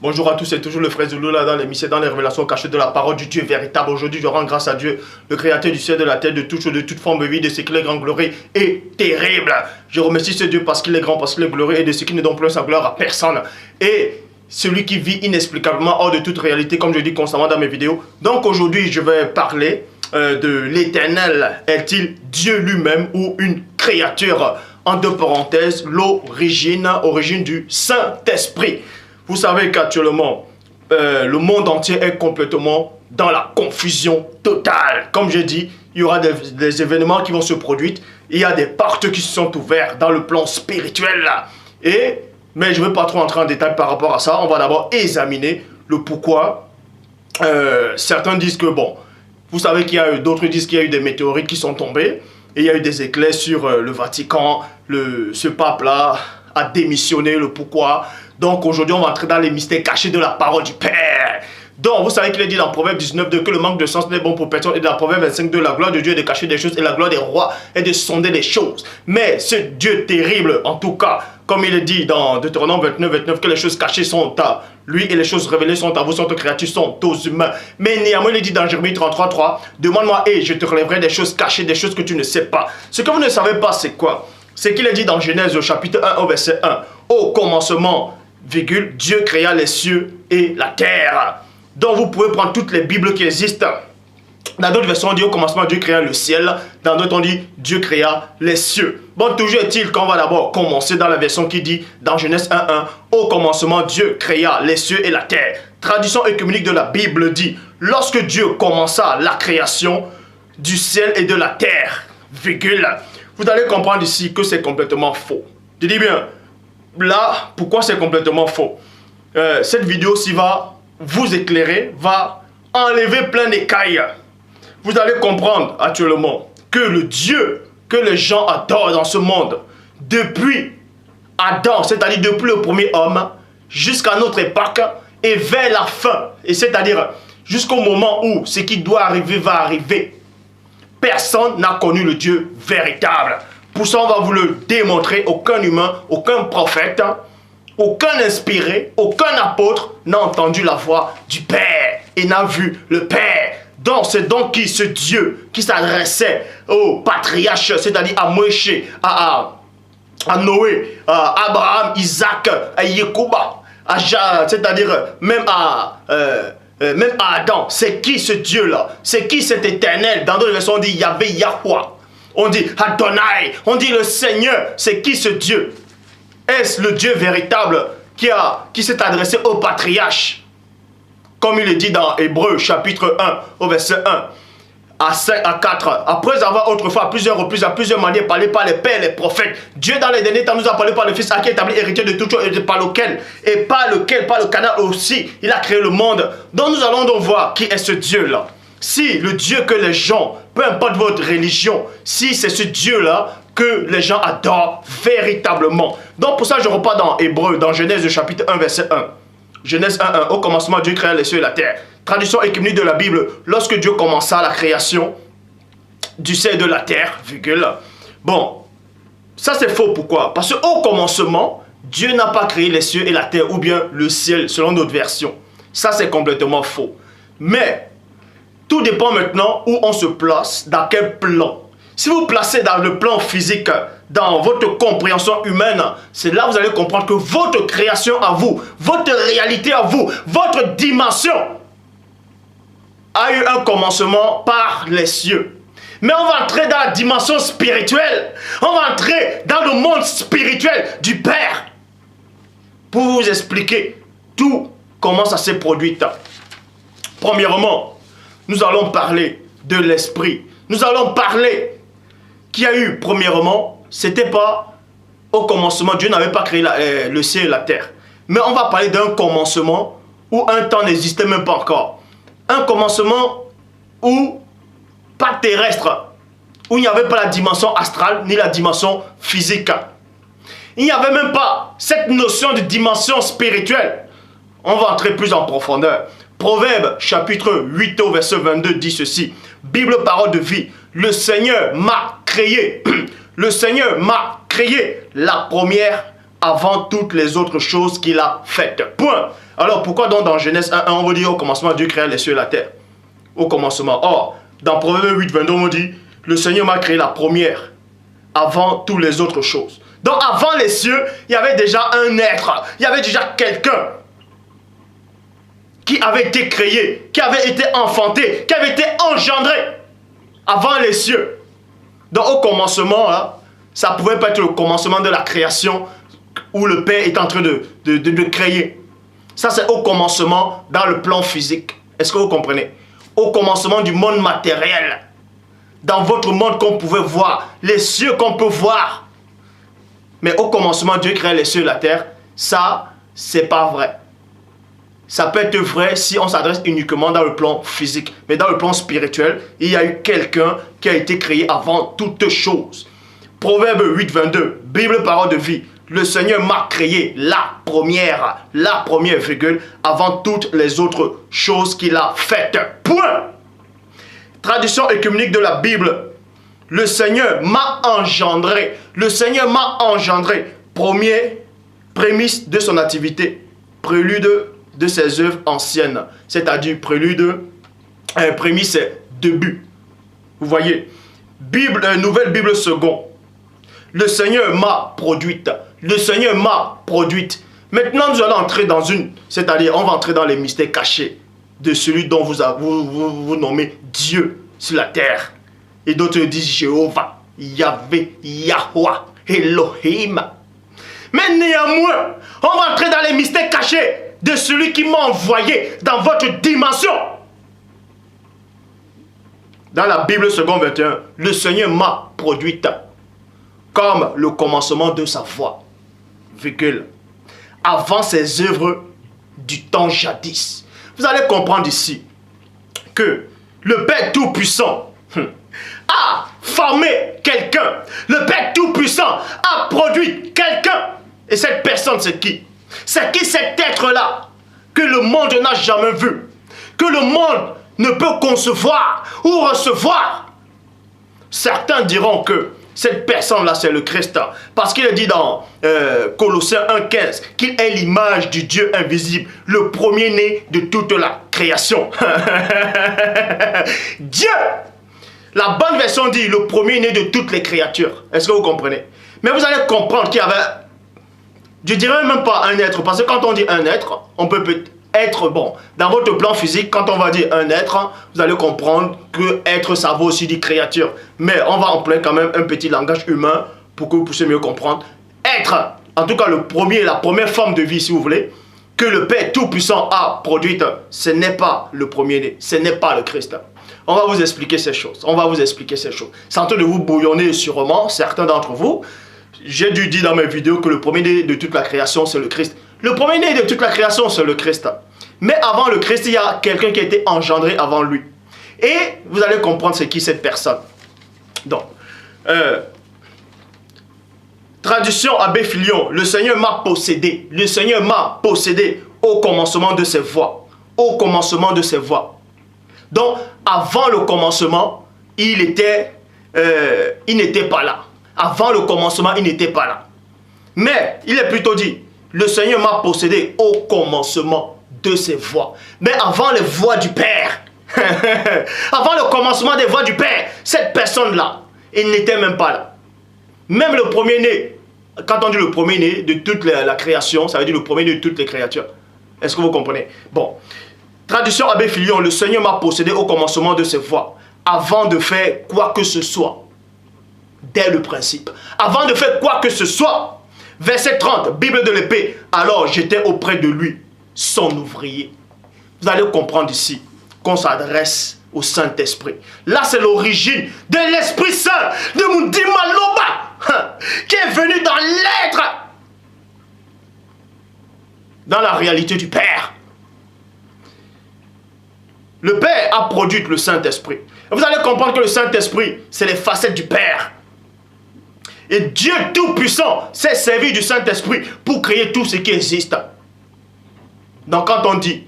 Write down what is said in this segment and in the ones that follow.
Bonjour à tous, c'est toujours le frère Zulu là dans l'émission, dans les révélations cachées de la parole du Dieu véritable. Aujourd'hui, je rends grâce à Dieu, le créateur du ciel, de la terre, de toute chose, de toute forme de vie, de ce qu'il est grand, glorieux et terrible. Je remercie ce Dieu parce qu'il est grand, parce qu'il est glorieux et de ce qui ne donne plus sa gloire à personne. Et celui qui vit inexplicablement hors de toute réalité, comme je dis constamment dans mes vidéos. Donc aujourd'hui, je vais parler de l'Éternel. Est-il Dieu lui-même ou une créature? En deux parenthèses, origine du Saint-Esprit. Vous savez qu'actuellement, le monde entier est complètement dans la confusion totale. Comme je dis, il y aura des événements qui vont se produire. Il y a des portes qui se sont ouvertes dans le plan spirituel. Mais je ne vais pas trop entrer en détail par rapport à ça. On va d'abord examiner le pourquoi. Certains disent que, bon, vous savez qu'il y a eu, d'autres disent qu'il y a eu des météorites qui sont tombées. Et il y a eu des éclairs sur le Vatican. Ce pape-là a démissionné, le pourquoi. Donc aujourd'hui, on va entrer dans les mystères cachés de la parole du Père. Donc vous savez qu'il est dit dans Proverbe 19.2 que le manque de sens n'est bon pour personne. Et dans Proverbe 25.2, la gloire de Dieu est de cacher des choses et la gloire des rois est de sonder les choses. Mais ce Dieu terrible, en tout cas, comme il est dit dans Deutéronome 29.29, que les choses cachées sont à lui et les choses révélées sont à vous, sont aux créatures, sont aux humains. Mais néanmoins, il est dit dans Jérémie 33.3, demande-moi et je te relèverai des choses cachées, des choses que tu ne sais pas. Ce que vous ne savez pas, c'est quoi? C'est qu'il est dit dans Genèse au chapitre 1 au verset 1, au commencement, Dieu créa les cieux et la terre. Donc vous pouvez prendre toutes les Bibles qui existent. Dans d'autres versions, on dit au commencement, Dieu créa le ciel. Dans d'autres, on dit Dieu créa les cieux. Bon, toujours est-il qu'on va d'abord commencer dans la version qui dit, dans Genèse 1.1, au commencement, Dieu créa les cieux et la terre. Traduction œcuménique de la Bible dit, lorsque Dieu commença la création du ciel et de la terre, virgule, vous allez comprendre ici que c'est complètement faux. Je dis bien, là, pourquoi c'est complètement faux? Cette vidéo-ci va vous éclairer, va enlever plein d'écailles. Vous allez comprendre actuellement que le Dieu que les gens adorent dans ce monde, depuis Adam, c'est-à-dire depuis le premier homme, jusqu'à notre époque et vers la fin, et c'est-à-dire jusqu'au moment où ce qui doit arriver va arriver, personne n'a connu le Dieu véritable. Pour ça, on va vous le démontrer. Aucun humain, aucun prophète, aucun inspiré, aucun apôtre n'a entendu la voix du Père et n'a vu le Père. Donc, c'est donc qui ce Dieu qui s'adressait aux patriarches, c'est-à-dire à Moïse, à Noé, à Abraham, Isaac, à Yekouba, c'est-à-dire même à Adam. C'est qui ce Dieu-là? C'est qui cet éternel? Dans d'autres versions, on dit Yahvé, Yahweh. On dit Adonai, on dit le Seigneur. C'est qui ce Dieu? Est-ce le Dieu véritable qui s'est adressé aux patriarches? Comme il est dit dans Hébreux chapitre 1 au verset 1 à 5 à 4. Après avoir autrefois à plusieurs reprises, à plusieurs manières parlé par les pères et les prophètes, Dieu dans les derniers temps nous a parlé par le Fils à qui est établi héritier de tout chose et par le canal aussi, il a créé le monde. Donc nous allons donc voir qui est ce Dieu-là. Si le Dieu que les gens, peu importe votre religion, si c'est ce Dieu-là que les gens adorent véritablement. Donc pour ça je repars dans Hébreux, dans Genèse chapitre 1 verset 1. Genèse 1.1, au commencement Dieu créa les cieux et la terre. Traduction œcuménique de la Bible, lorsque Dieu commença la création du ciel et de la terre, virgule. Bon, ça c'est faux, pourquoi? Parce qu'au commencement, Dieu n'a pas créé les cieux et la terre, ou bien le ciel, selon notre version. Ça c'est complètement faux. Mais, tout dépend maintenant où on se place, dans quel plan. Si vous placez dans le plan physique, dans votre compréhension humaine, c'est là que vous allez comprendre que votre création à vous, votre réalité à vous, votre dimension a eu un commencement par les cieux. Mais on va entrer dans la dimension spirituelle. On va entrer dans le monde spirituel du Père pour vous expliquer tout comment ça s'est produit. Premièrement, nous allons parler de l'esprit. Nous allons parler qu'il y a eu, premièrement, c'était pas au commencement, Dieu n'avait pas créé le ciel et la terre. Mais on va parler d'un commencement où un temps n'existait même pas encore. Un commencement où, pas terrestre, où il n'y avait pas la dimension astrale ni la dimension physique. Il n'y avait même pas cette notion de dimension spirituelle. On va entrer plus en profondeur. Proverbe chapitre 8 au verset 22 dit ceci. Bible parole de vie. Le Seigneur m'a créé. Le Seigneur m'a créé la première avant toutes les autres choses qu'il a faites. Point. Alors pourquoi donc dans Genèse 1, on vous dit au commencement Dieu créa les cieux et la terre? Au commencement. Or, dans Proverbe 8, 22, on dit le Seigneur m'a créé la première avant toutes les autres choses. Donc avant les cieux, il y avait déjà un être, il y avait déjà quelqu'un qui avait été créé, qui avait été enfanté, qui avait été engendré avant les cieux. Donc au commencement, là, ça pouvait pas être le commencement de la création où le Père est en train de créer. Ça c'est au commencement dans le plan physique. Est-ce que vous comprenez? Au commencement du monde matériel. Dans votre monde qu'on pouvait voir, les cieux qu'on peut voir. Mais au commencement, Dieu crée les cieux et la terre. Ça, c'est pas vrai. Ça peut être vrai si on s'adresse uniquement dans le plan physique. Mais dans le plan spirituel, il y a eu quelqu'un qui a été créé avant toutes choses. Proverbe 8, 22, Bible, parole de vie. Le Seigneur m'a créé la première virgule, avant toutes les autres choses qu'il a faites. Point. Traduction œcuménique de la Bible. Le Seigneur m'a engendré. Le Seigneur m'a engendré. Prémisse de son activité. Prélude de ses œuvres anciennes. C'est-à-dire prémisse, c'est début. Vous voyez. Nouvelle Bible seconde. Le Seigneur m'a produite. Le Seigneur m'a produite. Maintenant, nous allons entrer dans c'est-à-dire, on va entrer dans les mystères cachés de celui dont vous nommez Dieu sur la terre. Et d'autres disent Jéhovah, Yahvé, Yahweh, Elohim. Mais néanmoins, on va entrer dans les mystères cachés de celui qui m'a envoyé dans votre dimension. Dans la Bible seconde 21, le Seigneur m'a produite comme le commencement de sa voix, avant ses œuvres du temps jadis. Vous allez comprendre ici que le Père Tout-Puissant a formé quelqu'un. Le Père Tout-Puissant a produit quelqu'un. Et cette personne, c'est qui? C'est qui cet être-là que le monde n'a jamais vu, que le monde ne peut concevoir ou recevoir? Certains diront que cette personne-là, c'est le Christ. Parce qu'il est dit dans Colossiens 1,15 qu'il est l'image du Dieu invisible, le premier-né de toute la création. Dieu! La bonne version dit le premier-né de toutes les créatures. Est-ce que vous comprenez? Mais vous allez comprendre qu'il y avait, je dirais même pas un être, parce que quand on dit un être, on peut être, bon, dans votre plan physique, quand on va dire un être, vous allez comprendre que être, ça vaut aussi dire créature. Mais on va employer quand même un petit langage humain pour que vous puissiez mieux comprendre. Être, en tout cas la première forme de vie, si vous voulez, que le Père Tout-Puissant a produite, ce n'est pas le premier-né, ce n'est pas le Christ. On va vous expliquer ces choses. C'est en train de vous bouillonner sûrement, certains d'entre vous. J'ai dû dire dans mes vidéos que le premier-né de toute la création, c'est le Christ. Le premier-né de toute la création, c'est le Christ. Mais avant le Christ, il y a quelqu'un qui a été engendré avant lui. Et vous allez comprendre c'est qui cette personne. Donc, traduction Abbé Filion, le Seigneur m'a possédé. Le Seigneur m'a possédé au commencement de ses voies. Au commencement de ses voies. Donc, avant le commencement, il n'était pas là. Avant le commencement, il n'était pas là. Mais, il est plutôt dit, le Seigneur m'a possédé au commencement de ses voies. Mais avant les voies du Père, avant le commencement des voies du Père, cette personne-là, il n'était même pas là. Même le premier-né, quand on dit le premier-né de toute la création, ça veut dire le premier-né de toutes les créatures. Est-ce que vous comprenez? Bon. Traduction Abbé Filion, le Seigneur m'a possédé au commencement de ses voies, avant de faire quoi que ce soit. Dès le principe. Avant de faire quoi que ce soit. Verset 30, Bible de l'épée. Alors j'étais auprès de lui, son ouvrier. Vous allez comprendre ici qu'on s'adresse au Saint-Esprit. Là, c'est l'origine de l'Esprit Saint, de Mundima Loba, qui est venu dans l'être, dans la réalité du Père. Le Père a produit le Saint-Esprit. Vous allez comprendre que le Saint-Esprit, c'est les facettes du Père. Et Dieu Tout-Puissant s'est servi du Saint-Esprit pour créer tout ce qui existe. Donc quand on dit,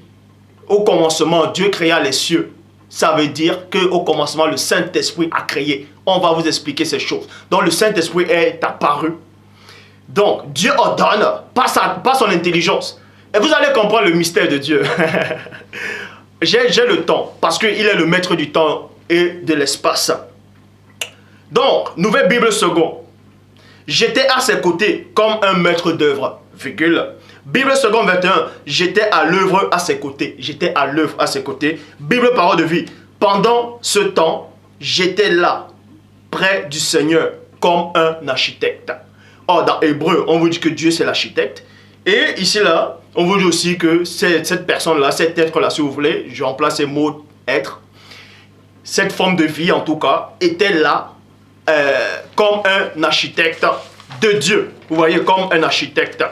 au commencement, Dieu créa les cieux, ça veut dire qu'au commencement, le Saint-Esprit a créé. On va vous expliquer ces choses. Donc le Saint-Esprit est apparu. Donc Dieu ordonne, pas son intelligence, Et vous allez comprendre le mystère de Dieu. J'ai le temps, parce qu'il est le maître du temps et de l'espace. Donc, Nouvelle Bible seconde. J'étais à ses côtés comme un maître d'œuvre, virgule. Bible seconde 21, j'étais à l'œuvre à ses côtés. J'étais à l'œuvre à ses côtés. Bible parole de vie. Pendant ce temps, j'étais là, près du Seigneur, comme un architecte. Or, dans Hébreu, on vous dit que Dieu c'est l'architecte. Et ici, là, on vous dit aussi que cette personne-là, cet être-là, si vous voulez, je remplace ces mots être, cette forme de vie, en tout cas, était là comme un architecte de Dieu. Vous voyez, comme un architecte.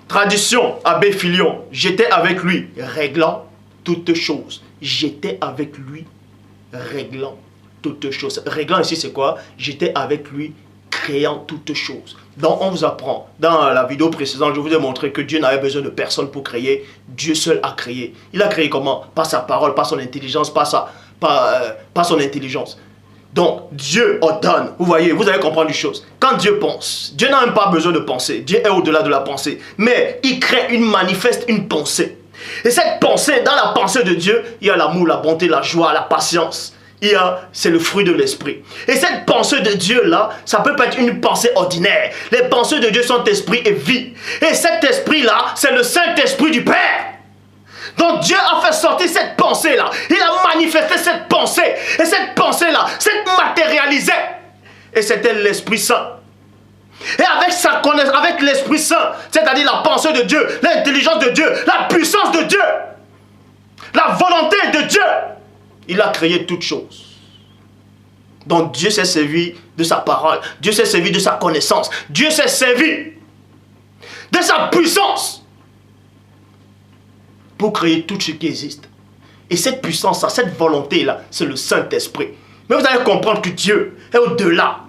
Tradition, Abbé Filion, j'étais avec lui, réglant toutes choses. J'étais avec lui, réglant toutes choses. Réglant ici, c'est quoi? J'étais avec lui, créant toutes choses. Donc, on vous apprend, dans la vidéo précédente, je vous ai montré que Dieu n'avait besoin de personne pour créer. Dieu seul a créé. Il a créé comment? Par sa parole, par son intelligence, par son intelligence. Donc, Dieu ordonne. Vous voyez, vous allez comprendre une chose. Quand Dieu pense, Dieu n'a même pas besoin de penser. Dieu est au-delà de la pensée. Mais il crée, manifeste une pensée. Et cette pensée, dans la pensée de Dieu, il y a l'amour, la bonté, la joie, la patience. C'est le fruit de l'esprit. Et cette pensée de Dieu-là, ça peut pas être une pensée ordinaire. Les pensées de Dieu sont esprit et vie. Et cet esprit-là, c'est le Saint-Esprit du Père. Donc Dieu a fait sortir cette pensée-là. Il a manifesté cette pensée. Et cette pensée-là s'est matérialisée. Et c'était l'Esprit Saint. Et avec sa connaissance, avec l'Esprit Saint, c'est-à-dire la pensée de Dieu, l'intelligence de Dieu, la puissance de Dieu, la volonté de Dieu, il a créé toutes choses. Donc Dieu s'est servi de sa parole. Dieu s'est servi de sa connaissance. Dieu s'est servi de sa puissance pour créer tout ce qui existe. Et cette puissance-là, cette volonté-là, c'est le Saint-Esprit. Mais vous allez comprendre que Dieu est au-delà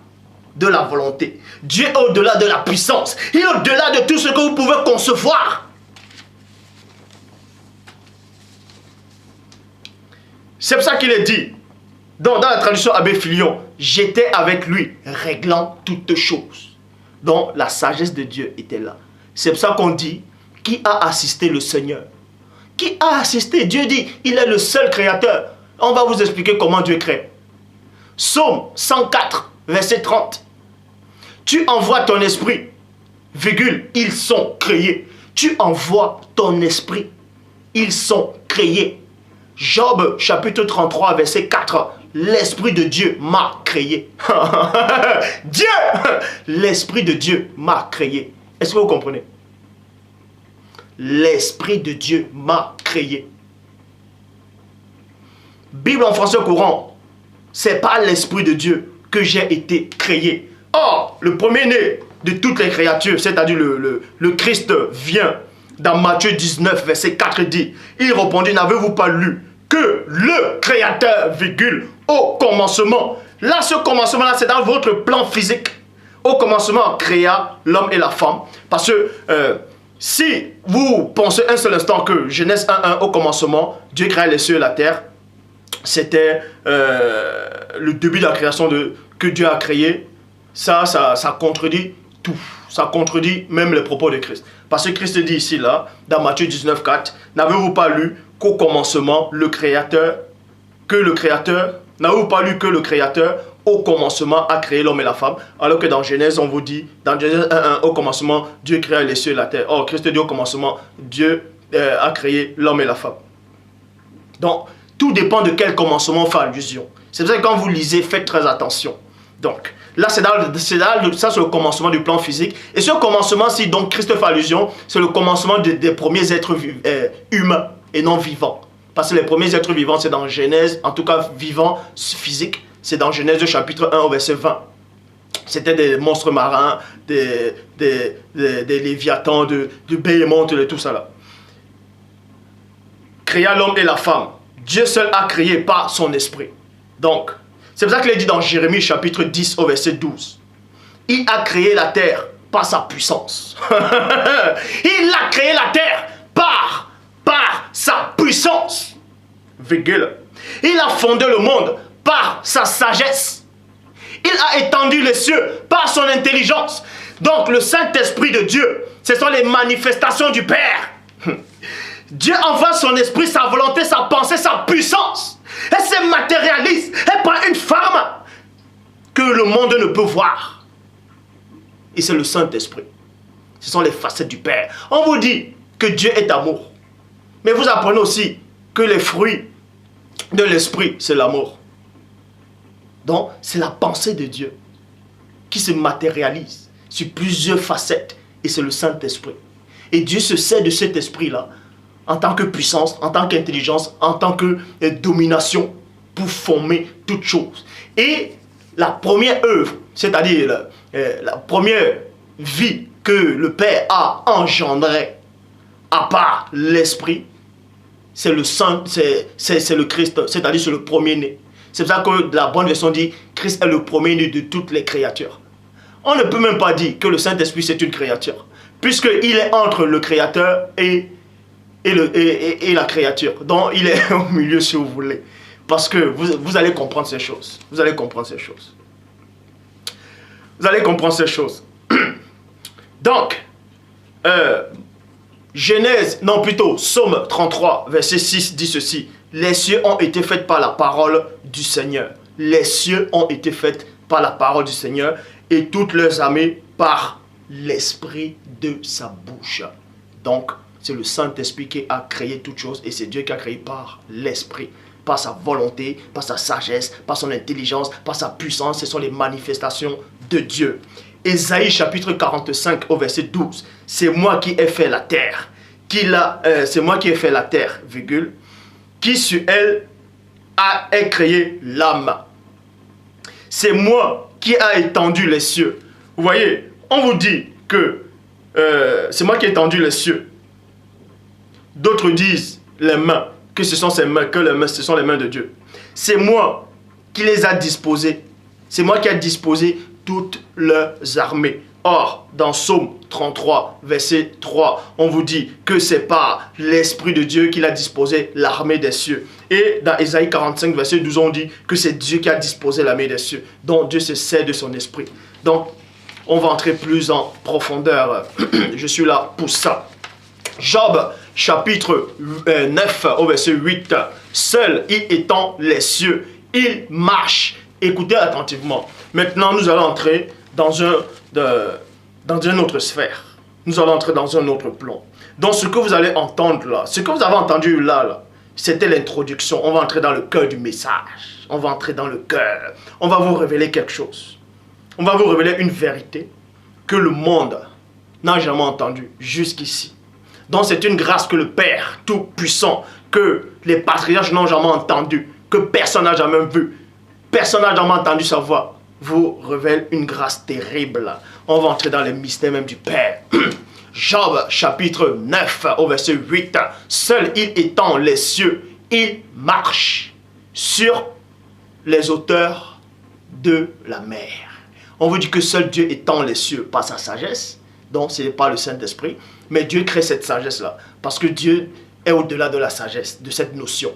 de la volonté. Dieu est au-delà de la puissance. Il est au-delà de tout ce que vous pouvez concevoir. C'est pour ça qu'il est dit, dans la traduction Abbé Filion, j'étais avec lui, réglant toutes choses. Donc la sagesse de Dieu était là. C'est pour ça qu'on dit, qui a assisté le Seigneur? Qui a assisté? Dieu dit, il est le seul créateur. On va vous expliquer comment Dieu crée. Psaume 104, verset 30. Tu envoies ton esprit, virgule, ils sont créés. Tu envoies ton esprit, ils sont créés. Job, chapitre 33, verset 4. L'Esprit de Dieu m'a créé. Dieu, l'Esprit de Dieu m'a créé. Est-ce que vous comprenez? L'Esprit de Dieu m'a créé. Bible en français courant. C'est par l'Esprit de Dieu que j'ai été créé. Or, le premier-né de toutes les créatures, c'est-à-dire le Christ vient. Dans Matthieu 19, verset 4 dit, il répondit, n'avez-vous pas lu que le Créateur, virgule, au commencement. Là, ce commencement-là, c'est dans votre plan physique. Au commencement, on créa l'homme et la femme. Parce que si vous pensez un seul instant que Genèse 1.1, au commencement, Dieu créa les cieux et la terre, c'était le début de la création que Dieu a créé. Ça contredit tout. Ça contredit même les propos de Christ. Parce que Christ dit ici, là, dans Matthieu 19, 4, n'avez-vous pas lu qu'au commencement, n'avez-vous pas lu que le Créateur, au commencement, a créé l'homme et la femme, alors que dans Genèse, on vous dit, dans Genèse 1, au commencement, Dieu créa les cieux et la terre. Or, Christ dit au commencement, Dieu a créé l'homme et la femme. Donc, tout dépend de quel commencement on fait allusion. C'est pour ça que quand vous lisez, faites très attention. Donc, là, ça c'est le commencement du plan physique. Et ce commencement, si donc Christ fait allusion, c'est le commencement des premiers êtres humains et non vivants. Parce que les premiers êtres vivants, c'est dans Genèse, en tout cas vivants, physiques, c'est dans Genèse chapitre 1 au verset 20. C'était des monstres marins, des léviathans, de béhémontes et tout ça là. Créa l'homme et la femme. Dieu seul a créé par son esprit. Donc, c'est pour ça qu'il est dit dans Jérémie chapitre 10 au verset 12. Il a créé la terre par sa puissance. Il a créé la terre par sa puissance. Virgule. Il a fondé le monde par sa sagesse. Il a étendu les cieux par son intelligence. Donc le Saint-Esprit de Dieu, ce sont les manifestations du Père. Dieu envoie son esprit, sa volonté, sa pensée, sa puissance. Elle se matérialise. Elle prend une forme que le monde ne peut voir. Et c'est le Saint-Esprit. Ce sont les facettes du Père. On vous dit que Dieu est amour. Mais vous apprenez aussi que les fruits de l'esprit, c'est l'amour. Donc, c'est la pensée de Dieu qui se matérialise sur plusieurs facettes. Et c'est le Saint-Esprit. Et Dieu se sert de cet esprit-là en tant que puissance, en tant qu'intelligence, en tant que domination pour former toutes choses. Et la première œuvre, c'est-à-dire la première vie que le Père a engendrée, à part l'Esprit, c'est le Saint, c'est le Christ, c'est-à-dire c'est le premier-né. C'est pour ça que la bonne version dit Christ est le premier-né de toutes les créatures. On ne peut même pas dire que le Saint-Esprit c'est une créature, puisqu'il est entre le Créateur et la créature. Donc il est au milieu si vous voulez. Parce que vous allez comprendre ces choses. Vous allez comprendre ces choses. Vous allez comprendre ces choses. Donc, Genèse, non plutôt, Psaume 33, verset 6 dit ceci. Les cieux ont été faits par la parole du Seigneur. Les cieux ont été faits par la parole du Seigneur et toutes leurs armées par l'esprit de sa bouche. Donc, c'est le Saint-Esprit qui a créé toutes choses et c'est Dieu qui a créé par l'Esprit, par sa volonté, par sa sagesse, par son intelligence, par sa puissance. Ce sont les manifestations de Dieu. Ésaïe chapitre 45 au verset 12. C'est moi qui ai fait la terre. C'est moi qui ai fait la terre, virgule, qui sur elle a créé l'âme. C'est moi qui ai étendu les cieux. Vous voyez, on vous dit que c'est moi qui ai étendu les cieux. D'autres disent les mains, que ce sont ses mains, que les mains, ce sont les mains de Dieu. C'est moi qui les a disposées. C'est moi qui ai disposé toutes leurs armées. Or, dans Psaume 33, verset 3, on vous dit que c'est par l'Esprit de Dieu qu'il a disposé l'armée des cieux. Et dans Ésaïe 45, verset 12, on dit que c'est Dieu qui a disposé l'armée des cieux. Donc, Dieu se sert de son esprit. Donc, on va entrer plus en profondeur. Je suis là pour ça. Job, chapitre 9, au verset 8. Seul, il étend les cieux. Il marche. Écoutez attentivement. Maintenant, nous allons entrer dans une autre sphère. Nous allons entrer dans un autre plan. Donc, ce que vous allez entendre là, ce que vous avez entendu là, c'était l'introduction. On va entrer dans le cœur du message. On va entrer dans le cœur. On va vous révéler quelque chose. On va vous révéler une vérité que le monde n'a jamais entendue jusqu'ici. Donc, c'est une grâce que le Père Tout-Puissant, que les patriarches n'ont jamais entendu, que personne n'a jamais vu, personne n'a jamais entendu sa voix, vous révèle une grâce terrible. On va entrer dans les mystères même du Père. Job, chapitre 9, au verset 8. Seul il étend les cieux, il marche sur les hauteurs de la mer. On vous dit que seul Dieu étend les cieux par sa sagesse. Donc, ce n'est pas le Saint-Esprit. Mais Dieu crée cette sagesse-là. Parce que Dieu est au-delà de la sagesse, de cette notion.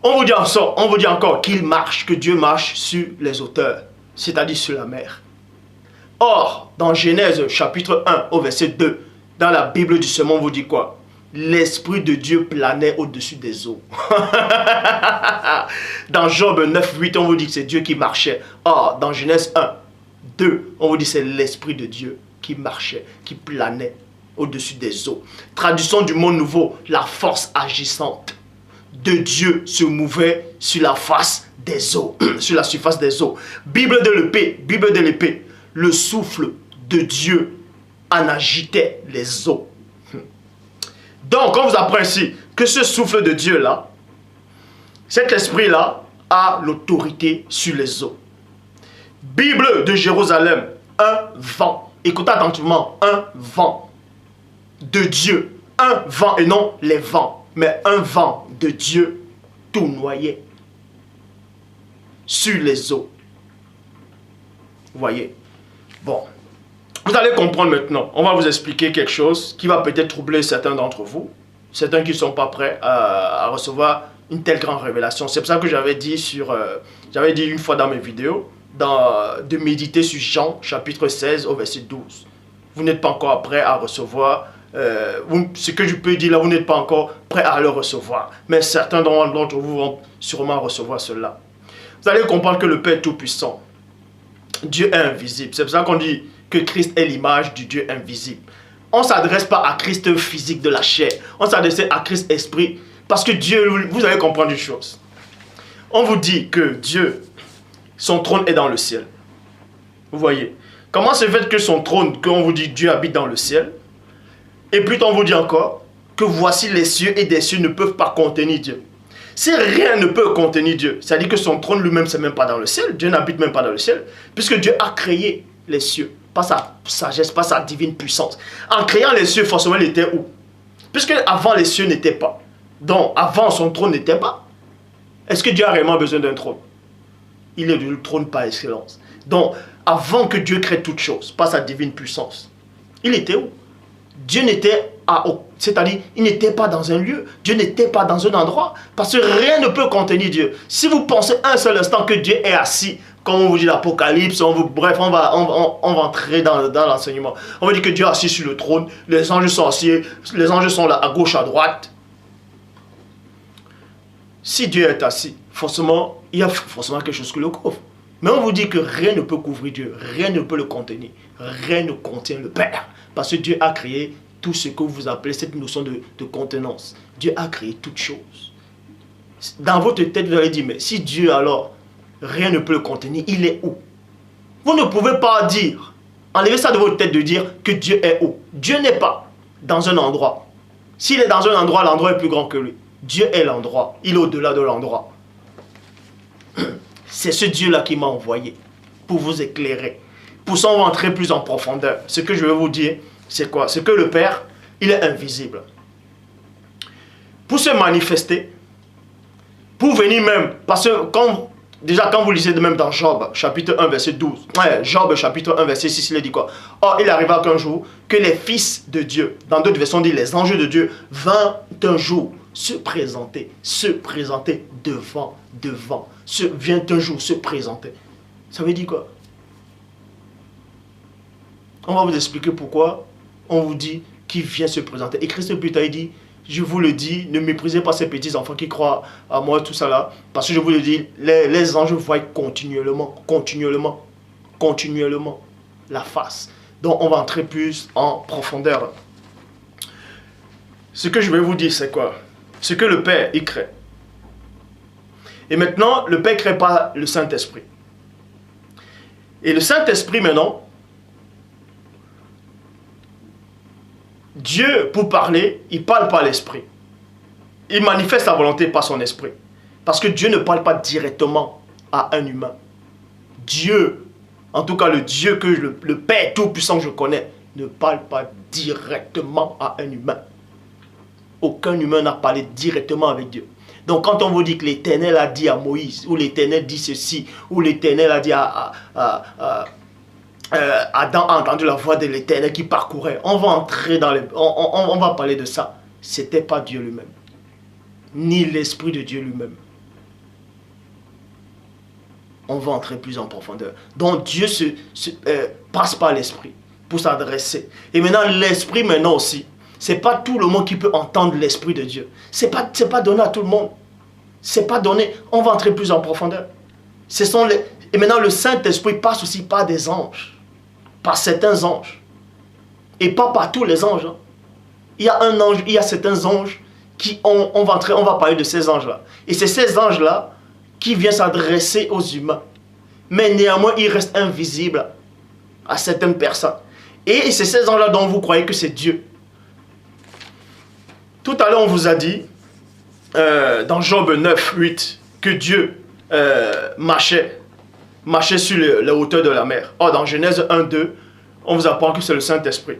On vous dit encore qu'il marche, que Dieu marche sur les hauteurs, c'est-à-dire sur la mer. Or, dans Genèse chapitre 1 au verset 2, dans la Bible du Sermon, on vous dit quoi? L'Esprit de Dieu planait au-dessus des eaux. Dans Job 9, 8, on vous dit que c'est Dieu qui marchait. Or, dans Genèse 1, 2, on vous dit que c'est l'Esprit de Dieu qui marchait, qui planait au-dessus des eaux. Traduction du mot nouveau, la force agissante de Dieu se mouvait sur la face des eaux, sur la surface des eaux. Bible de l'épée, le souffle de Dieu en agitait les eaux. Donc, on vous apprend ici que ce souffle de Dieu-là, cet esprit-là, a l'autorité sur les eaux. Bible de Jérusalem, un vent. Écoutez attentivement, un vent de Dieu. Un vent et non les vents, mais un vent de Dieu tout noyé sur les eaux. Vous voyez? Bon. Vous allez comprendre maintenant. On va vous expliquer quelque chose qui va peut-être troubler certains d'entre vous. Certains qui ne sont pas prêts à recevoir une telle grande révélation. C'est pour ça que j'avais dit une fois dans mes vidéos de méditer sur Jean, chapitre 16, au verset 12. Vous n'êtes pas encore prêt à recevoir. Ce que je peux dire là, vous n'êtes pas encore prêt à le recevoir. Mais certains d'entre vous vont sûrement recevoir cela. Vous allez comprendre que le Père Tout-Puissant, Dieu est invisible. C'est pour ça qu'on dit que Christ est l'image du Dieu invisible. On ne s'adresse pas à Christ physique de la chair. On s'adresse à Christ esprit. Parce que Dieu, vous allez comprendre une chose. On vous dit que Dieu, son trône est dans le ciel. Vous voyez. Comment se fait que son trône, qu'on vous dit Dieu habite dans le ciel? Et puis on vous dit encore que voici les cieux et des cieux ne peuvent pas contenir Dieu. Si rien ne peut contenir Dieu, ça dit que son trône lui-même, c'est même pas dans le ciel. Dieu n'habite même pas dans le ciel. Puisque Dieu a créé les cieux. Pas sa sagesse, pas sa divine puissance. En créant les cieux, forcément, il était où? Puisque avant les cieux n'étaient pas. Donc, avant son trône n'était pas. Est-ce que Dieu a réellement besoin d'un trône? Il est le trône par excellence. Donc, avant que Dieu crée toutes choses, pas sa divine puissance, il était où? Dieu n'était c'est-à-dire, il n'était pas dans un lieu. Dieu n'était pas dans un endroit. Parce que rien ne peut contenir Dieu. Si vous pensez un seul instant que Dieu est assis, comme on vous dit l'Apocalypse, bref, on va entrer dans l'enseignement. On va dire que Dieu est assis sur le trône, les anges sont assis, les anges sont là à gauche, à droite. Si Dieu est assis, forcément, il y a forcément quelque chose qui le couvre. Mais on vous dit que rien ne peut couvrir Dieu, rien ne peut le contenir, rien ne contient le Père. Parce que Dieu a créé tout ce que vous appelez cette notion de contenance. Dieu a créé toutes choses. Dans votre tête, vous allez dire, mais si Dieu alors, rien ne peut le contenir, il est où? Vous ne pouvez pas dire, enlevez ça de votre tête de dire que Dieu est où. Dieu n'est pas dans un endroit. S'il est dans un endroit, l'endroit est plus grand que lui. Dieu est l'endroit, il est au-delà de l'endroit. C'est ce Dieu-là qui m'a envoyé pour vous éclairer. Pour ça, on va entrer plus en profondeur. Ce que je vais vous dire, c'est quoi? C'est que le Père, il est invisible. Pour se manifester, pour venir même, parce que déjà quand vous lisez même dans Job, chapitre 1, verset 12, Job, chapitre 1, verset 6, il dit quoi? Or, il arriva qu'un jour, que les fils de Dieu, dans d'autres versions, on dit les anges de Dieu, vinrent un jour se présenter devant, vient un jour se présenter. Ça veut dire quoi? On va vous expliquer pourquoi on vous dit qu'il vient se présenter. Et Christ plus tard, il dit, je vous le dis, ne méprisez pas ces petits enfants qui croient à moi, tout ça là. Parce que je vous le dis, les anges voient continuellement la face. Donc on va entrer plus en profondeur. Ce que je vais vous dire, c'est quoi? Ce que le Père, il crée. Et maintenant, le Père ne crée pas le Saint-Esprit. Et le Saint-Esprit, maintenant, Dieu, pour parler, il ne parle pas l'Esprit. Il manifeste sa volonté par son Esprit. Parce que Dieu ne parle pas directement à un humain. Dieu, en tout cas le Dieu que le Père Tout-Puissant que je connais, ne parle pas directement à un humain. Aucun humain n'a parlé directement avec Dieu. Donc quand on vous dit que l'Éternel a dit à Moïse, ou l'Éternel dit ceci, ou l'Éternel a dit Adam a entendu la voix de l'Éternel qui parcourait, on va entrer dans on va parler de ça. C'était pas Dieu lui-même, ni l'Esprit de Dieu lui-même. On va entrer plus en profondeur. Donc Dieu passe par l'Esprit pour s'adresser. Et maintenant l'Esprit maintenant aussi, c'est pas tout le monde qui peut entendre l'Esprit de Dieu. C'est pas donné à tout le monde. C'est pas donné. On va entrer plus en profondeur. Et maintenant le Saint-Esprit passe aussi par des anges. Par certains anges. Et pas par tous les anges. Il y a un ange, il y a certains anges qui on va parler de ces anges-là. Et c'est ces anges-là qui viennent s'adresser aux humains. Mais néanmoins, ils restent invisibles à certaines personnes. Et c'est ces anges-là dont vous croyez que c'est Dieu. Tout à l'heure, on vous a dit, dans Job 9, 8, que Dieu marchait sur la hauteur de la mer. Or, dans Genèse 1, 2, on vous apprend que c'est le Saint-Esprit.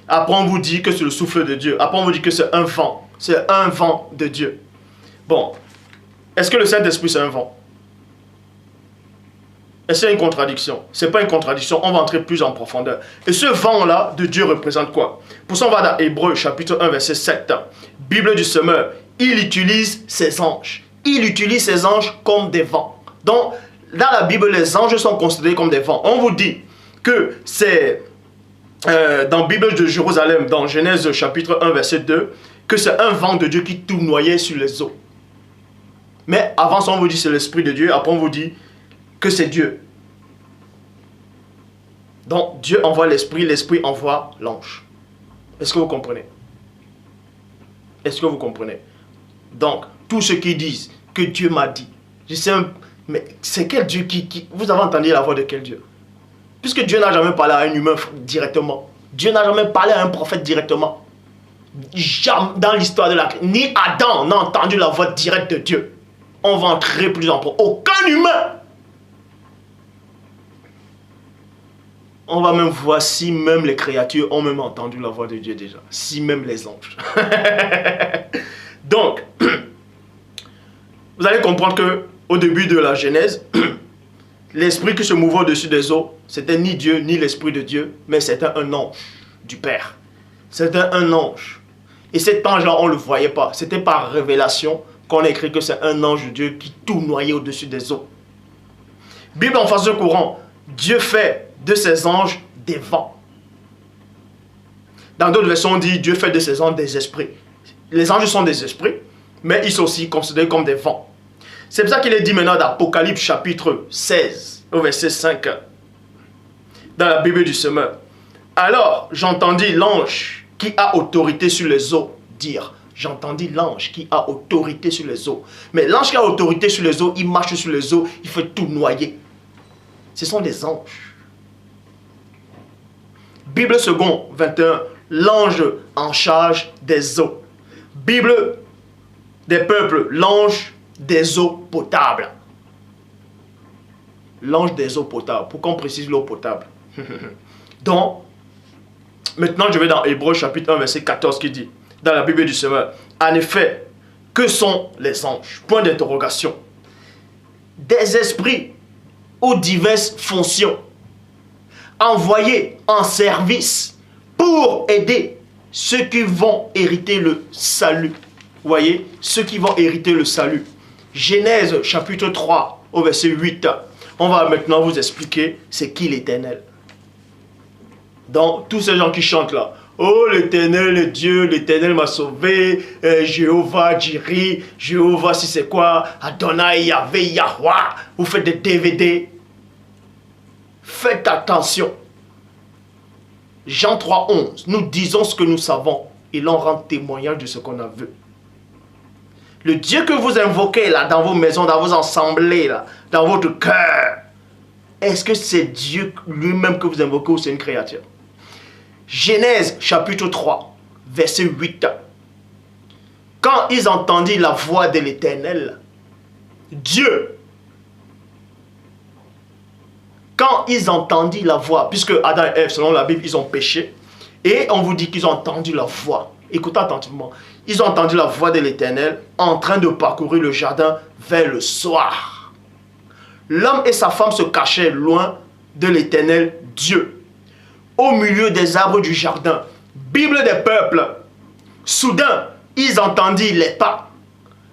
Après, on vous dit que c'est le souffle de Dieu. Après, on vous dit que c'est un vent. C'est un vent de Dieu. Bon, est-ce que le Saint-Esprit, c'est un vent? Est-ce que c'est une contradiction? Ce n'est pas une contradiction, on va entrer plus en profondeur. Et ce vent-là de Dieu représente quoi? Pour ça, on va dans Hébreux, chapitre 1, verset 7. Bible du semeur, il utilise ses anges. Il utilise ses anges comme des vents. Donc, dans la Bible, les anges sont considérés comme des vents. On vous dit que c'est dans la Bible de Jérusalem, dans Genèse chapitre 1, verset 2, que c'est un vent de Dieu qui tournoyait sur les eaux. Mais avant ça, on vous dit c'est l'Esprit de Dieu. Après, on vous dit que c'est Dieu. Donc, Dieu envoie l'Esprit, l'Esprit envoie l'ange. Est-ce que vous comprenez? Est-ce que vous comprenez? Donc, tous ceux qui disent que Dieu m'a dit, je sais, mais c'est quel Dieu qui... Vous avez entendu la voix de quel Dieu? Puisque Dieu n'a jamais parlé à un humain directement. Dieu n'a jamais parlé à un prophète directement. Jamais dans l'histoire de la... Ni Adam n'a entendu la voix directe de Dieu. On va entrer plus en profondeur. Aucun humain. On va même voir si même les créatures ont même entendu la voix de Dieu déjà. Si même les anges. Donc, vous allez comprendre que au début de la Genèse, l'esprit qui se mouvait au-dessus des eaux, c'était ni Dieu, ni l'Esprit de Dieu, mais c'était un ange du Père. C'était un ange. Et cet ange-là, on ne le voyait pas. C'était par révélation qu'on a écrit que c'est un ange de Dieu qui tournoyait au-dessus des eaux. Bible en face de courant, Dieu fait de ses anges des vents. Dans d'autres versions, on dit Dieu fait de ses anges des esprits. Les anges sont des esprits, mais ils sont aussi considérés comme des vents. C'est pour ça qu'il est dit maintenant dans Apocalypse chapitre 16, au verset 5, dans la Bible du Semeur. Alors, j'entendis l'ange qui a autorité sur les eaux dire. J'entendis l'ange qui a autorité sur les eaux. Mais l'ange qui a autorité sur les eaux, il marche sur les eaux, il fait tout noyer. Ce sont des anges. Bible second 21, l'ange en charge des eaux. Bible des peuples, l'ange des eaux potables. L'ange des eaux potables. Pourquoi on précise l'eau potable? Donc, maintenant je vais dans Hébreux chapitre 1, verset 14 qui dit, dans la Bible du Semeur, en effet, que sont les anges? Point d'interrogation. Des esprits aux diverses fonctions, envoyés en service pour aider ceux qui vont hériter le salut. Vous voyez, ceux qui vont hériter le salut. Genèse chapitre 3 au verset 8. On va maintenant vous expliquer c'est qui l'Éternel. Donc, tous ces gens qui chantent là. Oh, l'Éternel est Dieu, l'Éternel m'a sauvé, Jéhovah, Jiri, Jéhovah, si c'est quoi, Adonai, Yahvé, Yahweh. Vous faites des DVD. Faites attention. Jean 3, 11. Nous disons ce que nous savons et l'on rend témoignage de ce qu'on a vu. Le Dieu que vous invoquez là, dans vos maisons, dans vos assemblées, là, dans votre cœur, est-ce que c'est Dieu lui-même que vous invoquez ou c'est une créature? Genèse chapitre 3, verset 8. Quand ils entendirent la voix de l'Éternel, Dieu, quand ils entendirent la voix, puisque Adam et Ève, selon la Bible, ils ont péché, et on vous dit qu'ils ont entendu la voix. Écoutez attentivement. Ils ont entendu la voix de l'Éternel en train de parcourir le jardin vers le soir. L'homme et sa femme se cachaient loin de l'Éternel Dieu, au milieu des arbres du jardin. Bible des peuples. Soudain, ils entendirent les pas.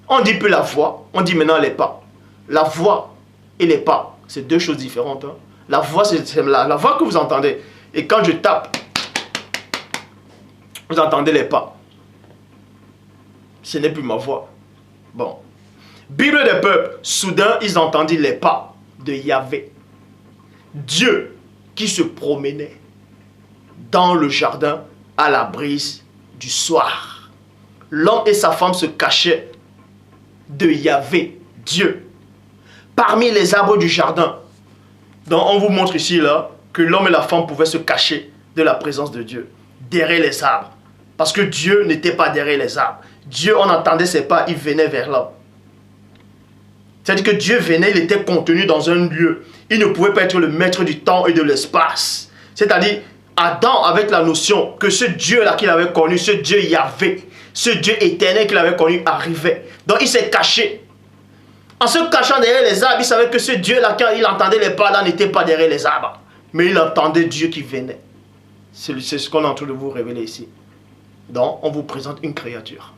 On dit plus la voix, on dit maintenant les pas. La voix et les pas, c'est deux choses différentes. Hein. La voix, c'est la voix que vous entendez. Et quand je tape, vous entendez les pas. Ce n'est plus ma voix. Bon. Bible des peuples. Soudain, ils entendirent les pas de Yahvé. Dieu qui se promenait dans le jardin à la brise du soir. L'homme et sa femme se cachaient de Yahvé, Dieu, parmi les arbres du jardin. Donc on vous montre ici là que l'homme et la femme pouvaient se cacher de la présence de Dieu, derrière les arbres. Parce que Dieu n'était pas derrière les arbres. Dieu, on entendait ses pas, il venait vers l'homme. C'est-à-dire que Dieu venait, il était contenu dans un lieu. Il ne pouvait pas être le maître du temps et de l'espace. C'est-à-dire, Adam avec la notion que ce Dieu-là qu'il avait connu, ce Dieu Yahvé, ce Dieu éternel qu'il avait connu arrivait. Donc il s'est caché. En se cachant derrière les arbres, il savait que ce Dieu-là, quand il entendait les pas là, n'était pas derrière les arbres. Mais il entendait Dieu qui venait. C'est ce qu'on est en train de vous révéler ici. Donc, on vous présente une créature.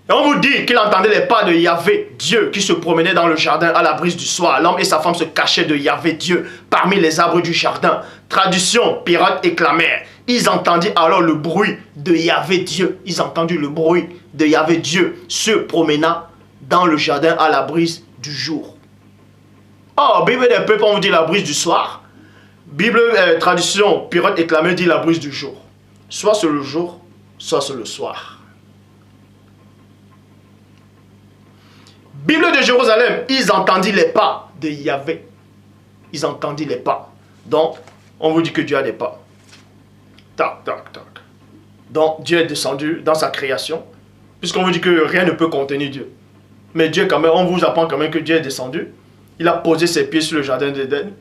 Et on vous dit qu'il entendait les pas de Yahvé, Dieu, qui se promenait dans le jardin à la brise du soir. L'homme et sa femme se cachaient de Yahvé, Dieu, parmi les arbres du jardin. Traduction, pirates et clamèrent. Ils entendirent alors le bruit de Yahvé, Dieu. Ils entendirent le bruit de Yahvé, Dieu, se promenant dans le jardin à la brise du jour. Oh, Bible des peuples, on vous dit la brise du soir. Bible, traduction, pirates et clameurs dit la brise du jour. Soit c'est le jour, soit c'est le soir. Bible de Jérusalem, ils entendirent les pas de Yahvé. Ils entendirent les pas. Donc, on vous dit que Dieu a des pas. Tac, tac, tac. Donc, Dieu est descendu dans sa création, puisqu'on vous dit que rien ne peut contenir Dieu. Mais Dieu, quand même, on vous apprend quand même que Dieu est descendu. Il a posé ses pieds sur le jardin d'Éden.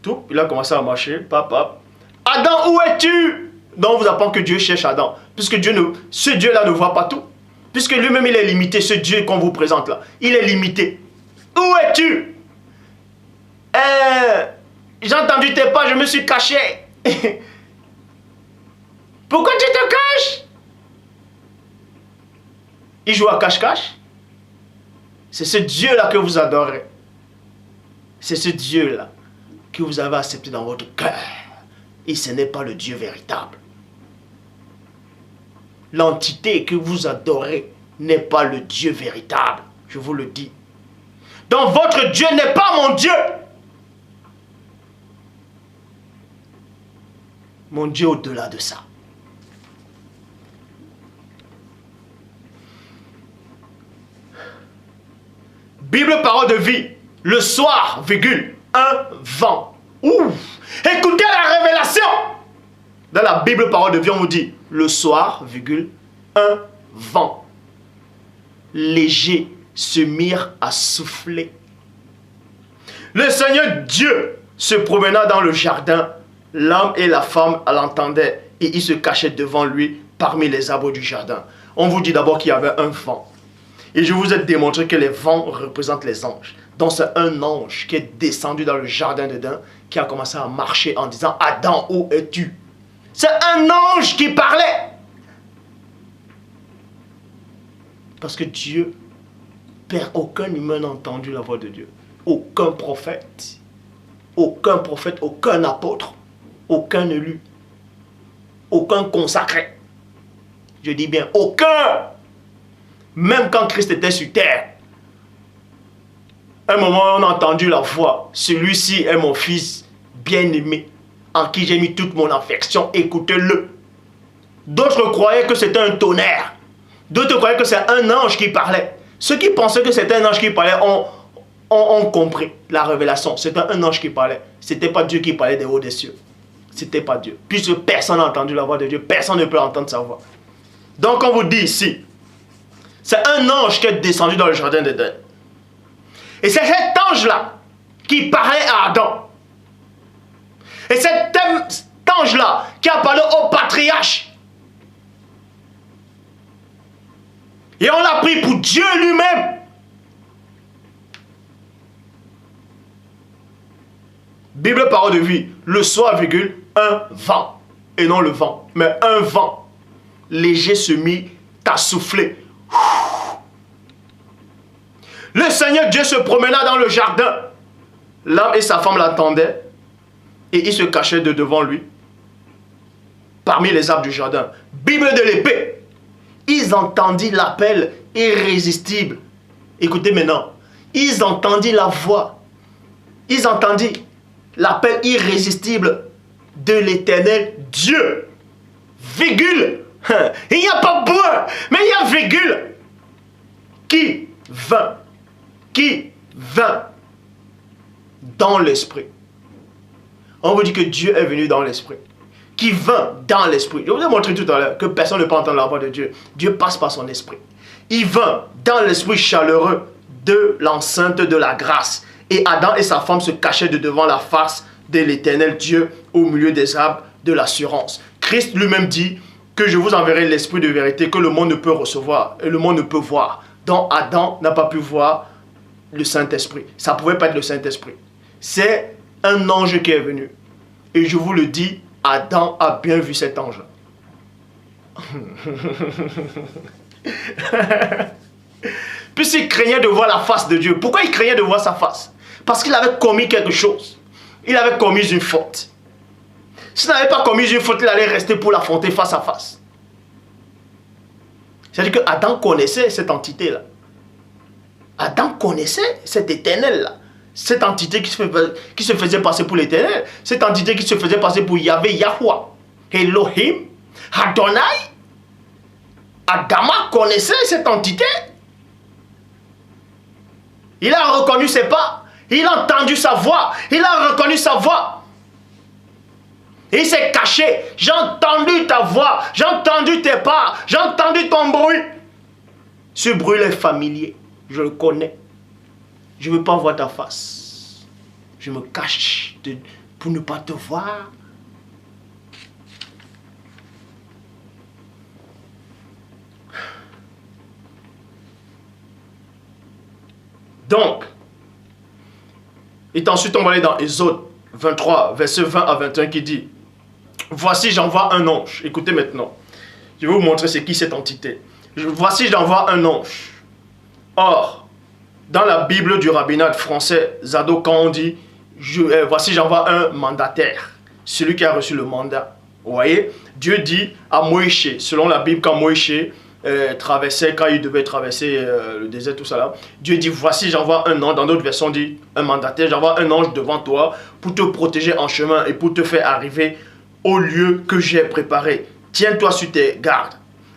Tout, il a commencé à marcher. Pap, pap. Adam, où es-tu? Donc, on vous apprend que Dieu cherche Adam. Puisque ce Dieu-là ne voit pas tout. Puisque lui-même, il est limité, ce Dieu qu'on vous présente là. Il est limité. Où es-tu? J'ai entendu tes pas, je me suis caché. Pourquoi tu te caches? Il joue à cache-cache. C'est ce Dieu-là que vous adorez. C'est ce Dieu-là que vous avez accepté dans votre cœur. Et ce n'est pas le Dieu véritable. L'entité que vous adorez n'est pas le Dieu véritable. Je vous le dis. Donc votre Dieu n'est pas mon Dieu. Mon Dieu au-delà de ça. Bible parole de vie. Le soir, virgule, un vent. Ouh. Écoutez la révélation. Dans la Bible parole de vie, on vous dit le soir, virgule, un vent. Léger se mirent à souffler. Le Seigneur Dieu se promena dans le jardin. L'homme et la femme l'entendaient et ils se cachaient devant lui parmi les arbres du jardin. On vous dit d'abord qu'il y avait un vent. Et je vous ai démontré que les vents représentent les anges. Donc c'est un ange qui est descendu dans le jardin d'Éden, qui a commencé à marcher en disant « Adam, où es-tu » C'est un ange qui parlait. Parce que Dieu, Père, aucun humain n'a entendu la voix de Dieu. Aucun prophète, aucun apôtre, aucun élu, aucun consacré. Je dis bien aucun. Même quand Christ était sur terre, un moment on a entendu la voix. Celui-ci est mon fils bien-aimé, en qui j'ai mis toute mon affection, écoutez-le. D'autres croyaient que c'était un tonnerre. D'autres croyaient que c'est un ange qui parlait. Ceux qui pensaient que c'était un ange qui parlait ont compris la révélation. C'était un ange qui parlait. C'était pas Dieu qui parlait des hauts des cieux. C'était pas Dieu. Puisque personne n'a entendu la voix de Dieu, personne ne peut entendre sa voix. Donc on vous dit ici, c'est un ange qui est descendu dans le jardin d'Éden. Et c'est cet ange-là qui parlait à Adam. Et cet ange-là qui a parlé au patriarche. Et on l'a pris pour Dieu lui-même. Bible parole de vie. Le soir, virgule, un vent. Et non le vent, mais un vent. Léger se mit à souffler. Le Seigneur Dieu se promena dans le jardin. L'homme et sa femme l'attendaient. Et ils se cachaient de devant lui. Parmi les arbres du jardin. Bible de l'épée. Ils entendirent l'appel irrésistible. Écoutez maintenant. Ils entendirent la voix. Ils entendirent l'appel irrésistible de l'Éternel Dieu. Virgule. Il n'y a pas point, mais il y a virgule. Qui vint dans l'esprit. On vous dit que Dieu est venu dans l'esprit. Qui vint dans l'esprit. Je vous ai montré tout à l'heure que personne ne peut entendre la voix de Dieu. Dieu passe par son esprit. Il vint dans l'esprit chaleureux de l'enceinte de la grâce. Et Adam et sa femme se cachaient de devant la face de l'Éternel Dieu au milieu des arbres de l'assurance. Christ lui-même dit que je vous enverrai l'esprit de vérité que le monde ne peut recevoir et le monde ne peut voir. Donc Adam n'a pas pu voir le Saint-Esprit. Ça ne pouvait pas être le Saint-Esprit. C'est un ange qui est venu. Et je vous le dis, Adam a bien vu cet ange. Puisqu'il craignait de voir la face de Dieu. Pourquoi il craignait de voir sa face? Parce qu'il avait commis quelque chose. Il avait commis une faute. S'il n'avait pas commis une faute, il allait rester pour l'affronter face à face. C'est-à-dire que Adam connaissait cette entité-là. Adam connaissait cet éternel-là. Cette entité qui se faisait passer pour l'éternel. Cette entité qui se faisait passer pour Yahvé, Yahweh, Elohim, Adonai. Adama connaissait cette entité. Il a reconnu ses pas. Il a entendu sa voix. Il a reconnu sa voix. Et il s'est caché. J'ai entendu ta voix. J'ai entendu tes pas. J'ai entendu ton bruit. Ce bruit est familier. Je le connais. Je ne veux pas voir ta face. Je me cache pour ne pas te voir. Donc, et ensuite on va aller dans Exode 23, verset 20 à 21 qui dit: voici j'envoie un ange. Écoutez maintenant. Je vais vous montrer c'est qui cette entité. Voici j'envoie un ange. Or, dans la Bible du rabbinat français, Zado, quand on dit voici j'envoie un mandataire, celui qui a reçu le mandat. Vous voyez, Dieu dit à Moïse, selon la Bible, quand Moïse traversait, quand il devait traverser le désert, tout ça là, Dieu dit voici j'envoie un ange. Dans d'autres versions, on dit un mandataire, j'envoie un ange devant toi pour te protéger en chemin et pour te faire arriver au lieu que j'ai préparé. Tiens-toi sur tes gardes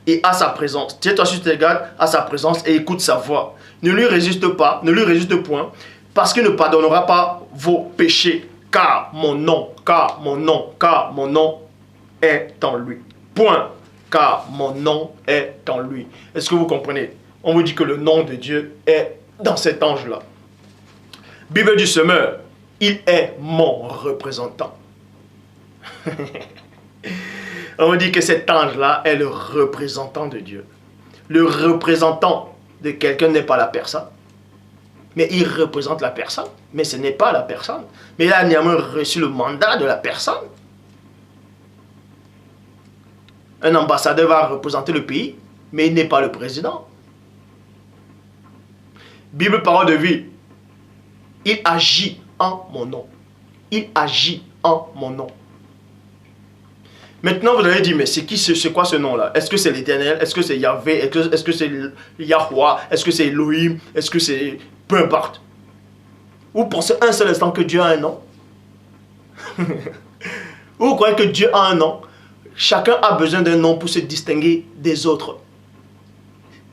et à sa présence. Tiens-toi sur tes gardes à sa présence et écoute sa voix. Ne lui résiste pas, ne lui résiste point, parce qu'il ne pardonnera pas vos péchés, car mon nom est en lui. Point. Car mon nom est en lui. Est-ce que vous comprenez? On vous dit que le nom de Dieu est dans cet ange-là. Bible du semeur, il est mon représentant. On vous dit que cet ange-là est le représentant de Dieu. Le représentant de quelqu'un n'est pas la personne. Mais il représente la personne. Mais ce n'est pas la personne. Mais il a néanmoins reçu le mandat de la personne. Un ambassadeur va représenter le pays, mais il n'est pas le président. Bible, parole de vie. Il agit en mon nom. Il agit en mon nom. Maintenant, vous allez dire, mais c'est quoi ce nom-là? Est-ce que c'est l'Éternel? Est-ce que c'est Yahvé? Est-ce que c'est Yahweh? Est-ce que c'est Elohim? Est-ce que c'est... Peu importe. Vous pensez un seul instant que Dieu a un nom? Vous croyez que Dieu a un nom? Chacun a besoin d'un nom pour se distinguer des autres.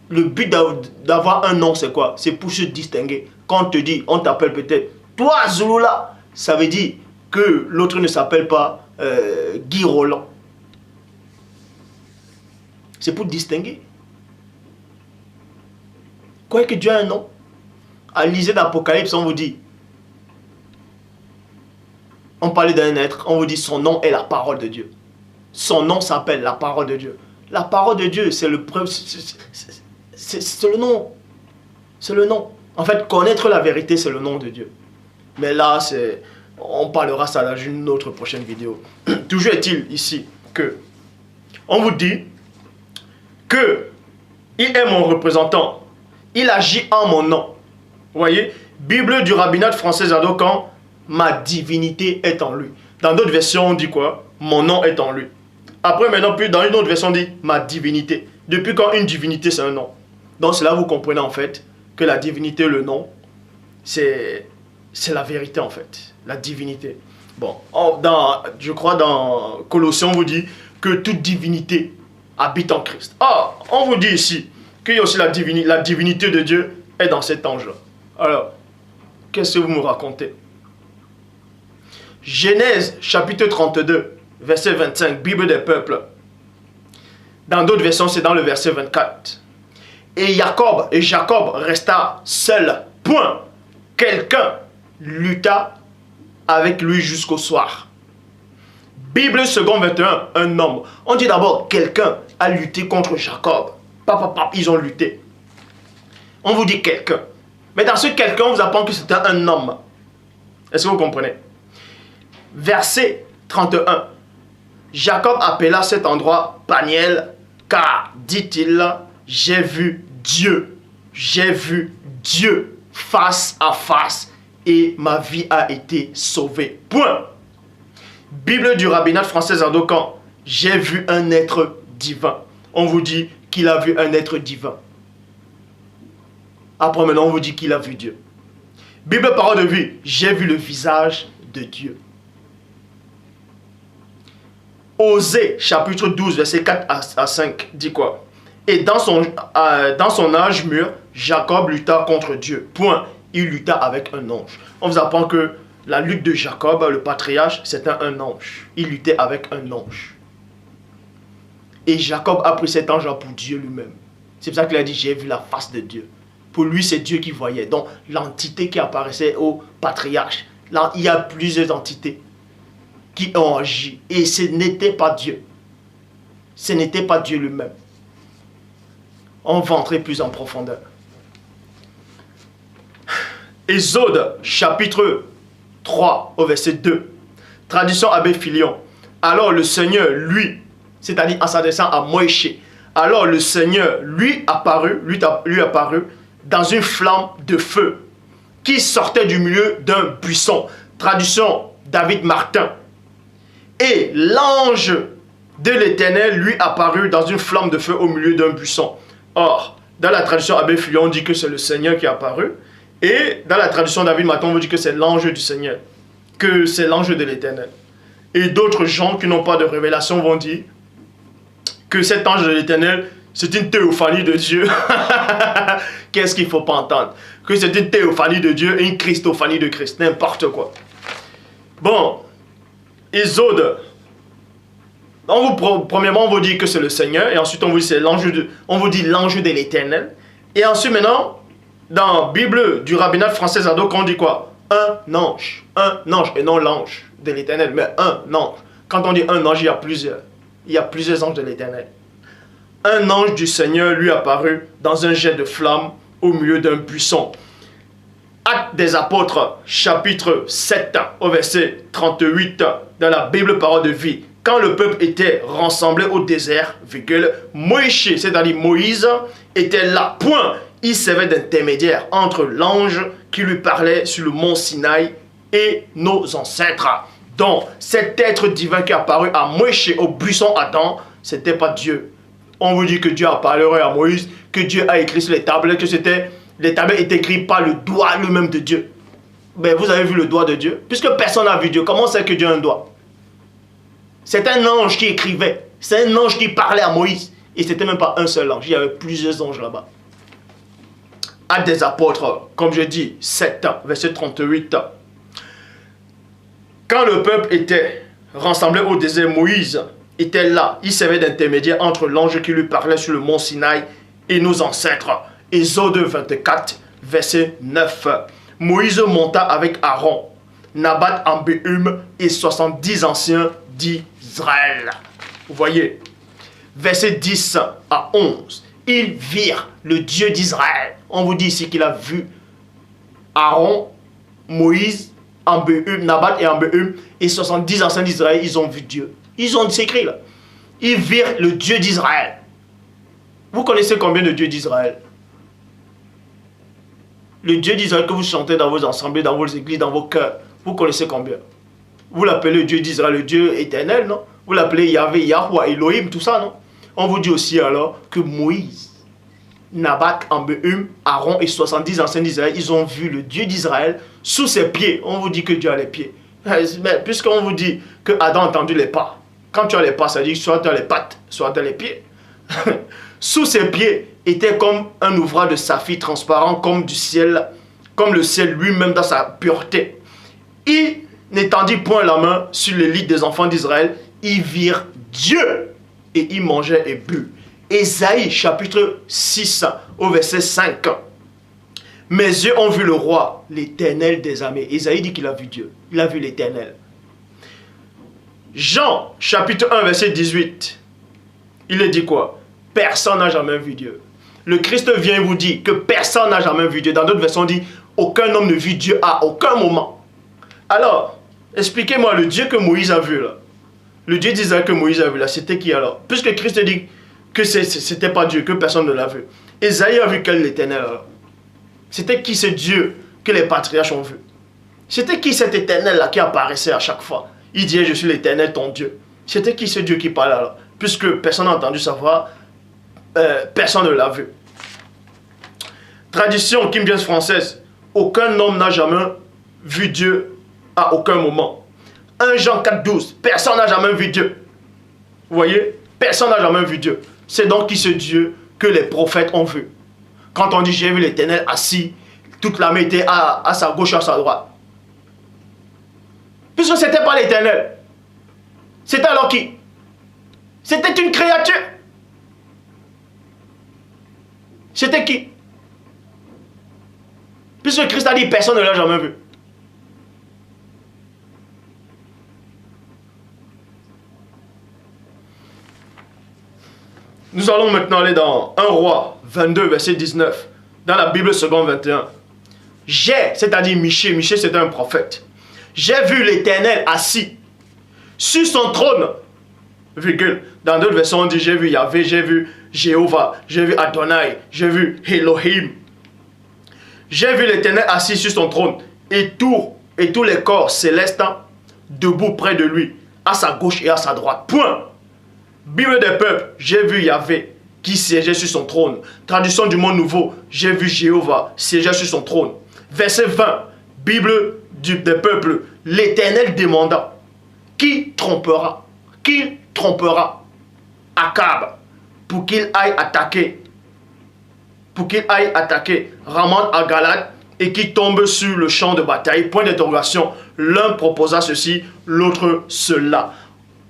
Le but d'avoir un nom, c'est quoi? C'est pour se distinguer. Quand on te dit, on t'appelle peut-être, toi Zulula, ça veut dire que l'autre ne s'appelle pas Guy Roland. C'est pour distinguer. Croyez que Dieu a un nom? À l'Isée d'Apocalypse, on vous dit, on parlait d'un être, on vous dit son nom est la parole de Dieu. Son nom s'appelle la parole de Dieu. La parole de Dieu, c'est le nom. C'est le nom. En fait, connaître la vérité, c'est le nom de Dieu. Mais là, on parlera ça dans une autre prochaine vidéo. Toujours est-il ici que on vous dit que il est mon représentant. Il agit en mon nom. Vous voyez, Bible du rabbinat français Zadokan, ma divinité est en lui. Dans d'autres versions, on dit quoi? Mon nom est en lui. Après, maintenant, puis dans une autre version, on dit ma divinité. Depuis quand une divinité, c'est un nom? Donc, c'est là vous comprenez en fait que la divinité, le nom, c'est la vérité en fait. La divinité. Bon, je crois dans Colossiens, on vous dit que toute divinité habite en Christ. Ah, on vous dit ici qu'il y a aussi la divinité de Dieu est dans cet ange-là. Alors, qu'est-ce que vous me racontez? Genèse chapitre 32. Verset 25, Bible des peuples. Dans d'autres versions, c'est dans le verset 24. Et Jacob resta seul. Point. Quelqu'un lutta avec lui jusqu'au soir. Bible second 21, un homme. On dit d'abord, quelqu'un a lutté contre Jacob. Ils ont lutté. On vous dit quelqu'un. Mais dans ce quelqu'un, on vous apprend que c'était un homme. Est-ce que vous comprenez? Verset 31. Jacob appela cet endroit Paniel, car, dit-il, j'ai vu Dieu. J'ai vu Dieu face à face et ma vie a été sauvée. Point. Bible du rabbinat français Zadokan. J'ai vu un être divin. On vous dit qu'il a vu un être divin. Après maintenant, on vous dit qu'il a vu Dieu. Bible parole de vie. J'ai vu le visage de Dieu. Osée, chapitre 12, verset 4 à 5, dit quoi? Et dans son âge mûr, Jacob lutta contre Dieu. Point. Il lutta avec un ange. On vous apprend que la lutte de Jacob, le patriarche, c'était un ange. Il luttait avec un ange. Et Jacob a pris cet ange-là pour Dieu lui-même. C'est pour ça qu'il a dit, j'ai vu la face de Dieu. Pour lui, c'est Dieu qui voyait. Donc, l'entité qui apparaissait au patriarche. Là, il y a plusieurs entités qui ont agi. Et ce n'était pas Dieu. Ce n'était pas Dieu lui-même. On va entrer plus en profondeur. Exode, chapitre 3, au verset 2. Traduction Abbé Filion. Alors le Seigneur, lui, c'est-à-dire en s'adressant à Moïse, alors le Seigneur lui apparut dans une flamme de feu qui sortait du milieu d'un buisson. Traduction David Martin. Et l'ange de l'Éternel lui apparut dans une flamme de feu au milieu d'un buisson. Or, dans la traduction Abbé Filion, on dit que c'est le Seigneur qui est apparu. Et dans la traduction David Martin, on vous dit que c'est l'ange du Seigneur. Que c'est l'ange de l'Éternel. Et d'autres gens qui n'ont pas de révélation vont dire que cet ange de l'Éternel, c'est une théophanie de Dieu. Qu'est-ce qu'il ne faut pas entendre? Que c'est une théophanie de Dieu et une christophanie de Christ. N'importe quoi. Bon. Exode. Premièrement, on vous dit que c'est le Seigneur. Et ensuite, on vous dit c'est l'ange de l'Éternel. Et ensuite, maintenant, dans la Bible du rabbinat français Zadok, on dit quoi? Un ange, et non l'ange de l'Éternel, mais un ange. Quand on dit un ange, il y a plusieurs. Il y a plusieurs anges de l'Éternel. Un ange du Seigneur lui apparut dans un jet de flamme au milieu d'un buisson. Actes des apôtres, chapitre 7, au verset 38, dans la Bible parole de vie. Quand le peuple était rassemblé au désert, Moïse, c'est-à-dire Moïse, était là. Point. Il servait d'intermédiaire entre l'ange qui lui parlait sur le mont Sinaï et nos ancêtres. Donc, cet être divin qui est apparu à Moïse au buisson Adam, ce n'était pas Dieu. On vous dit que Dieu a parlé à Moïse, que Dieu a écrit sur les tablettes, que les tablettes étaient écrites par le doigt lui-même de Dieu. Mais vous avez vu le doigt de Dieu? Puisque personne n'a vu Dieu, comment c'est que Dieu a un doigt? C'est un ange qui écrivait. C'est un ange qui parlait à Moïse. Et ce n'était même pas un seul ange. Il y avait plusieurs anges là-bas. Actes des apôtres, comme je dis, 7, verset 38. Quand le peuple était rassemblé au désert, Moïse était là. Il servait d'intermédiaire entre l'ange qui lui parlait sur le mont Sinaï et nos ancêtres. Exode 24, verset 9. Moïse monta avec Aaron, Nabat en Béhum et 70 anciens d'Israël. Vous voyez, verset 10 à 11. Ils virent le Dieu d'Israël. On vous dit ici qu'il a vu Aaron, Moïse, en Béhum, Nabat et en Béhum, et 70 anciens d'Israël, ils ont vu Dieu. Ils ont écrit là. Ils virent le Dieu d'Israël. Vous connaissez combien de dieux d'Israël? Le Dieu d'Israël que vous chantez dans vos assemblées, dans vos églises, dans vos cœurs, vous connaissez combien? Vous l'appelez le Dieu d'Israël, le Dieu éternel, non? Vous l'appelez Yahvé, Yahweh, Elohim, tout ça, non? On vous dit aussi alors que Moïse, Nabat, Ambéhum, Aaron et 70 anciens d'Israël, ils ont vu le Dieu d'Israël sous ses pieds. On vous dit que Dieu a les pieds. Mais puisqu'on vous dit que Adam a entendu les pas, quand tu as les pas, ça dit que soit tu as les pattes, soit tu as les pieds. Sous ses pieds était comme un ouvrage de saphir transparent, comme du ciel, comme le ciel lui-même dans sa pureté. Il n'étendit point la main sur les lits des enfants d'Israël, ils virent Dieu et ils mangeaient et bu. Ésaïe chapitre 6 au verset 5. Mes yeux ont vu le roi, l'Éternel des armées. Ésaïe dit qu'il a vu Dieu, il a vu l'Éternel. Jean chapitre 1 verset 18. Il est dit quoi? Personne n'a jamais vu Dieu. Le Christ vient et vous dit que personne n'a jamais vu Dieu. Dans d'autres versions, on dit aucun homme ne vit Dieu à aucun moment. Alors, expliquez-moi le Dieu que Moïse a vu là. Le Dieu d'Israël que Moïse a vu là, c'était qui alors? Puisque Christ dit que c'était pas Dieu, que personne ne l'a vu. Ésaïe a vu quel l'Éternel alors? C'était qui ce Dieu que les patriarches ont vu? C'était qui cet Éternel-là qui apparaissait à chaque fois? Il disait, je suis l'Éternel, ton Dieu. C'était qui ce Dieu qui parlait alors? Puisque personne n'a entendu savoir, personne ne l'a vu. Tradition King James française, aucun homme n'a jamais vu Dieu à aucun moment. 1 Jean 4,12, personne n'a jamais vu Dieu. Vous voyez? Personne n'a jamais vu Dieu. C'est donc qui ce Dieu que les prophètes ont vu? Quand on dit j'ai vu l'Éternel assis, toute l'armée était à sa gauche et à sa droite. Puisque ce n'était pas l'Éternel. C'était alors qui? C'était une créature. C'était qui? Puisque Christ a dit personne ne l'a jamais vu. Nous allons maintenant aller dans 1 Roi 22, verset 19. Dans la Bible seconde 21. C'est-à-dire Michée c'était un prophète. J'ai vu l'Éternel assis sur son trône. Virgule. Dans d'autres versions on dit j'ai vu Yahvé, j'ai vu Jéhovah, j'ai vu Adonai, j'ai vu Elohim. J'ai vu l'Éternel assis sur son trône et tous les corps célestes debout près de lui, à sa gauche et à sa droite. Point. Bible des peuples, j'ai vu Yahvé qui siégeait sur son trône. Traduction du monde nouveau, j'ai vu Jéhovah siégeait sur son trône. Verset 20, Bible des peuples, l'Éternel demanda, qui trompera Akab pour qu'il aille attaquer Ramoth à Galad et qui tombe sur le champ de bataille. Point d'interrogation. L'un proposa ceci, l'autre cela.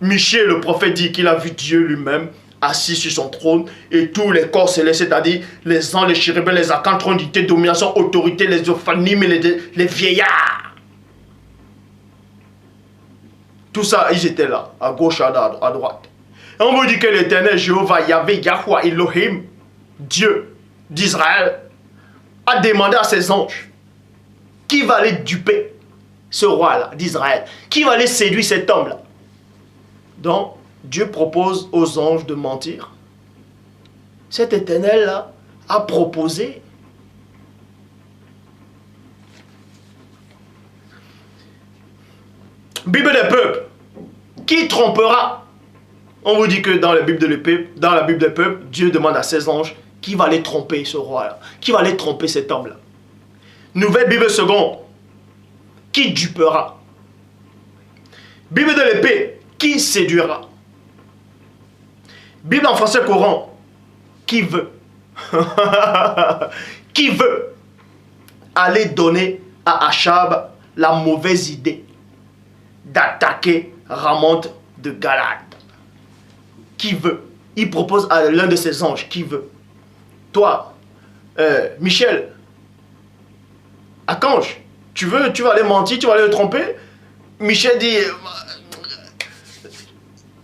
Michée le prophète dit qu'il a vu Dieu lui-même assis sur son trône et tous les corps célestes, c'est-à-dire les anges, les chérubins, les archanges, trônité, domination, autorité, les ophanimes et les vieillards. Tout ça, ils étaient là, à gauche, à droite. Et on vous dit que l'Éternel, Jéhovah, Yahvé, Yahweh, Elohim, Dieu d'Israël, a demandé à ses anges qui va aller duper ce roi-là d'Israël, qui va aller séduire cet homme-là. Donc, Dieu propose aux anges de mentir. Cet Éternel-là a proposé. Bible des peuples, qui trompera? On vous dit que dans la Bible des peuples, Dieu demande à ses anges qui va aller tromper ce roi-là, qui va aller tromper cet homme-là. Nouvelle Bible seconde, qui dupera? Bible de l'épée, qui séduira? Bible en français courant, qui veut? Qui veut aller donner à Achab la mauvaise idée d'attaquer Ramoth de Galad? Qui veut? Il propose à l'un de ses anges, qui veut? Toi, Michel, Archange, tu vas aller mentir, tu vas aller le tromper? Michel dit,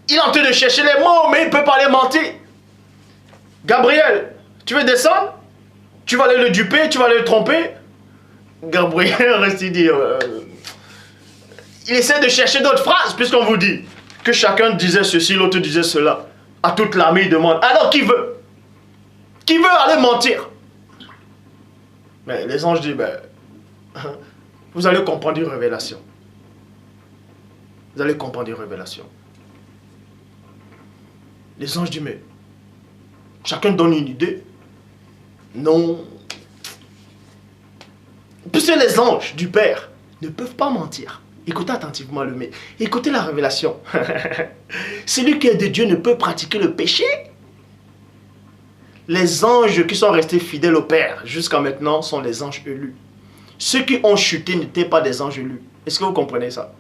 il est en train de chercher les mots, mais il ne peut pas aller mentir. Gabriel, tu veux descendre? Tu vas aller le duper, tu vas aller le tromper? Gabriel reste dire, il essaie de chercher d'autres phrases, puisqu'on vous dit que chacun disait ceci, l'autre disait cela. À toute l'armée, il demande, alors qui veut? Qui veut aller mentir? Mais les anges disent, ben, vous allez comprendre une révélation. Vous allez comprendre une révélation. Les anges disent, mais chacun donne une idée. Non. Puisque les anges du Père ne peuvent pas mentir. Écoutez attentivement le mais. Écoutez la révélation. Celui qui est de Dieu ne peut pratiquer le péché. Les anges qui sont restés fidèles au Père jusqu'à maintenant sont les anges élus. Ceux qui ont chuté n'étaient pas des anges élus. Est-ce que vous comprenez ça?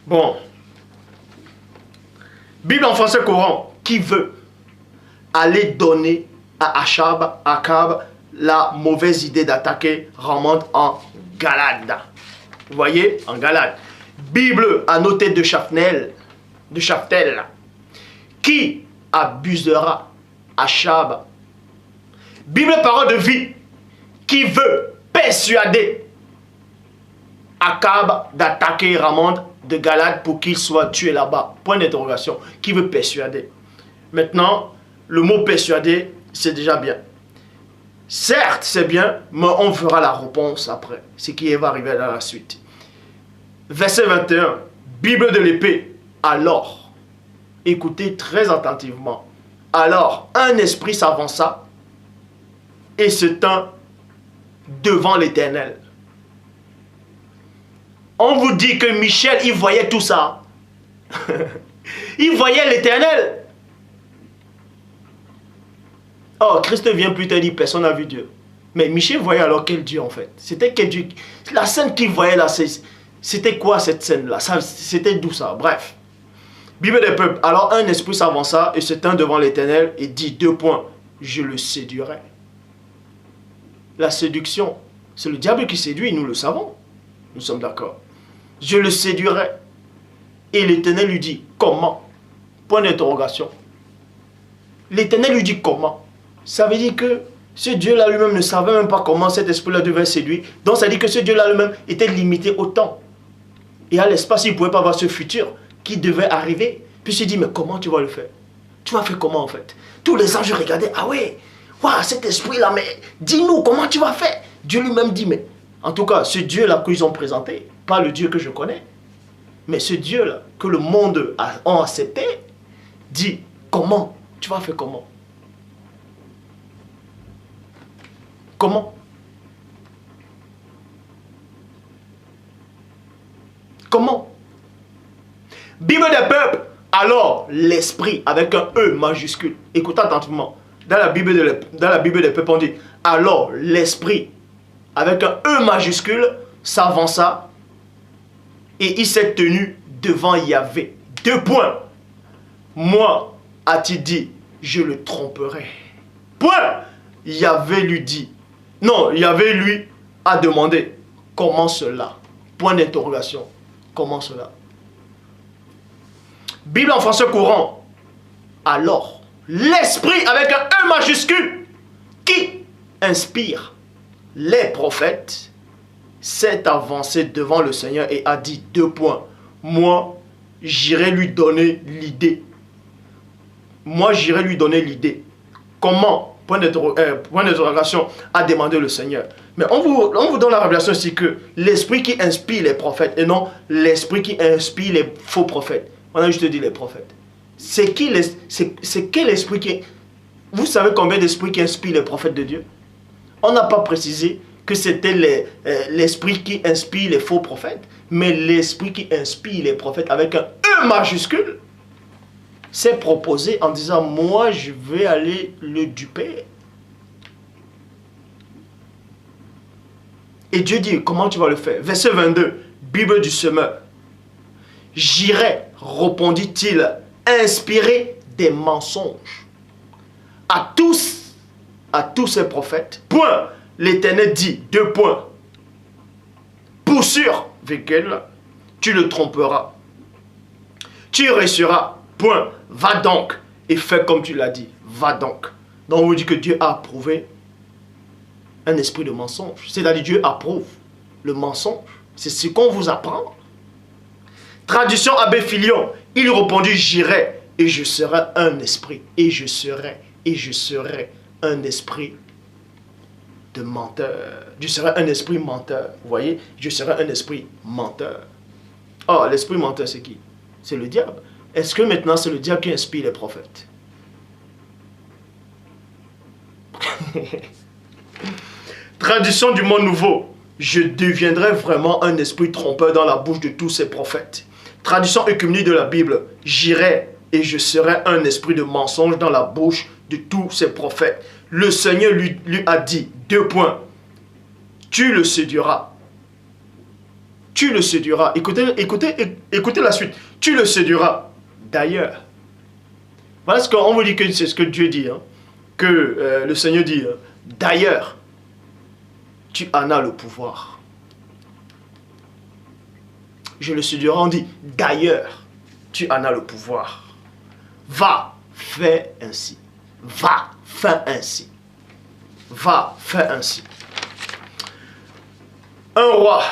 Bon. Bible en français courant. Qui veut aller donner à Akab la mauvaise idée d'attaquer Ramoth en Galad? Vous voyez, en Galad. Bible annotée de Chaftel. Qui abusera Achab? Bible parole de vie. Qui veut persuader Akab d'attaquer Ramoth de Galate pour qu'il soit tué là-bas. Point d'interrogation. Qui veut persuader? Maintenant, le mot persuader, c'est déjà bien. Certes, c'est bien, mais on verra la réponse après. Ce qui va arriver dans la suite. Verset 21. Bible de l'épée. Alors, écoutez très attentivement. Alors, un esprit s'avança et se tint devant l'Éternel. On vous dit que Michel, il voyait tout ça. Il voyait l'Éternel. Oh, Christ vient plus tard dire personne n'a vu Dieu. Mais Michel voyait alors quel Dieu en fait? C'était quel Dieu? La scène qu'il voyait là, c'était quoi cette scène là? C'était d'où ça? Bref. Bible des peuples. Alors un esprit s'avança et se tint devant l'Éternel et dit, 2 points, je le séduirai. La séduction, c'est le diable qui séduit, nous le savons. Nous sommes d'accord. Je le séduirai. Et l'Éternel lui dit, comment? Point d'interrogation. L'Éternel lui dit comment? Ça veut dire que ce Dieu-là lui-même ne savait même pas comment cet esprit-là devait séduire. Donc ça veut dire que ce Dieu-là lui-même était limité au temps. Et à l'espace, il ne pouvait pas voir ce futur qui devait arriver. Puis il s'est dit, mais comment tu vas le faire? Tu vas faire comment en fait? Tous les anges regardaient, ah ouais, waouh, cet esprit-là, mais dis-nous comment tu vas faire? Dieu lui-même dit, mais en tout cas, ce Dieu-là qu'ils ont présenté, pas le Dieu que je connais, mais ce Dieu-là que le monde a accepté, dit, comment? Tu vas faire comment? Comment? Comment? Bible des peuples. Alors, l'esprit, avec un E majuscule. Écoutez attentivement. Dans la Bible des peuples, on dit, alors l'esprit, avec un E majuscule, s'avança et il s'est tenu devant Yahvé. 2 points. Moi, a-t-il dit, je le tromperai. Point. Yahvé lui dit, non, Yahvé lui a demandé, comment cela? Point d'interrogation. Comment cela? Bible en français courant. Alors, l'esprit avec un E majuscule qui inspire les prophètes s'est avancé devant le Seigneur et a dit, 2 points. Moi, j'irai lui donner l'idée. Moi, j'irai lui donner l'idée. Comment? Point d'interrogation a demandé le Seigneur. Mais on vous donne la révélation ici que l'esprit qui inspire les prophètes et non l'esprit qui inspire les faux prophètes. On a juste dit les prophètes. C'est quel esprit qui... Vous savez combien d'esprits qui inspirent les prophètes de Dieu? On n'a pas précisé que c'était l'esprit qui inspire les faux prophètes, mais l'esprit qui inspire les prophètes avec un E majuscule s'est proposé en disant, moi je vais aller le duper. Et Dieu dit, comment tu vas le faire? Verset 22, Bible du semeur. J'irai, répondit-il, inspirer des mensonges à tous ces prophètes. Point. L'Éternel dit, 2 points. Pour sûr, virgule, tu le tromperas. Tu réussiras. Point. Va donc et fais comme tu l'as dit. Va donc. Donc on vous dit que Dieu a approuvé un esprit de mensonge. C'est-à-dire Dieu approuve le mensonge. C'est ce qu'on vous apprend. Traduction Abbé Filion. Il répondit, j'irai et je serai un esprit. Et je serai un esprit de menteur. Je serai un esprit menteur. Vous voyez? Je serai un esprit menteur. Oh, l'esprit menteur, c'est qui? C'est le diable. Est-ce que maintenant c'est le diable qui inspire les prophètes? Traduction du monde nouveau. Je deviendrai vraiment un esprit trompeur dans la bouche de tous ces prophètes. Traduction œcuménique de la Bible. J'irai et je serai un esprit de mensonge dans la bouche de tous ces prophètes. Le Seigneur lui a dit, 2 points. Tu le séduiras. Tu le séduiras. Écoutez la suite. Tu le séduiras. D'ailleurs. Voilà ce qu'on vous dit que c'est ce que Dieu dit. Hein, que le Seigneur dit. D'ailleurs. Tu en as le pouvoir. Je le séduirai. On dit. D'ailleurs. Tu en as le pouvoir. Va. Fais ainsi. Va. Fais ainsi. Va. Fais ainsi. 1 Roi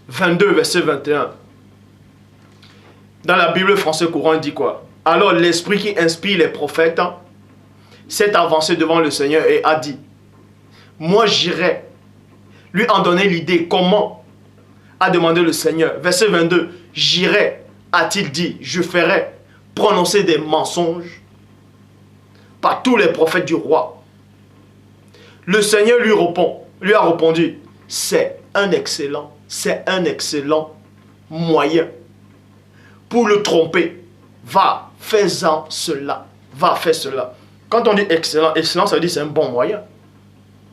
22, verset 21. Dans la Bible français courant, il dit quoi? Alors l'esprit qui inspire les prophètes s'est avancé devant le Seigneur et a dit, moi j'irai lui en donner l'idée. Comment? A demandé le Seigneur. Verset 22, j'irai, a-t-il dit, je ferai prononcer des mensonges par tous les prophètes du roi. Le Seigneur lui a répondu, c'est un excellent moyen pour le tromper. Va, fais-en cela. Va, fais cela. Quand on dit excellent, excellent, ça veut dire c'est un bon moyen.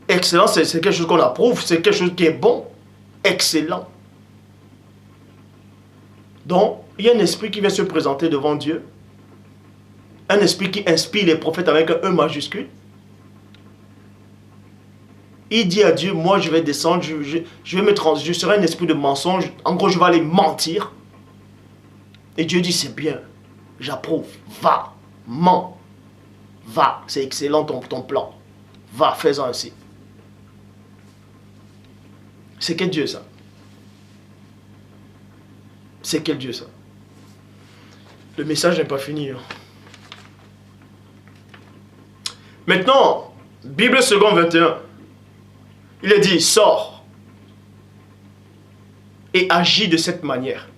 Excellent, c'est quelque chose qu'on approuve, c'est quelque chose qui est bon. Excellent. Donc, il y a un esprit qui vient se présenter devant Dieu. Un esprit qui inspire les prophètes avec un E majuscule. Il dit à Dieu, moi je vais descendre, je serai un esprit de mensonge. En gros, je vais aller mentir. Et Dieu dit, c'est bien, j'approuve. Va, mens. Va, c'est excellent ton plan. Va, fais-en ainsi. C'est quel Dieu ça? C'est quel Dieu ça? Le message n'est pas fini. Maintenant, Bible second 21. Il est dit, sors et agis de cette manière.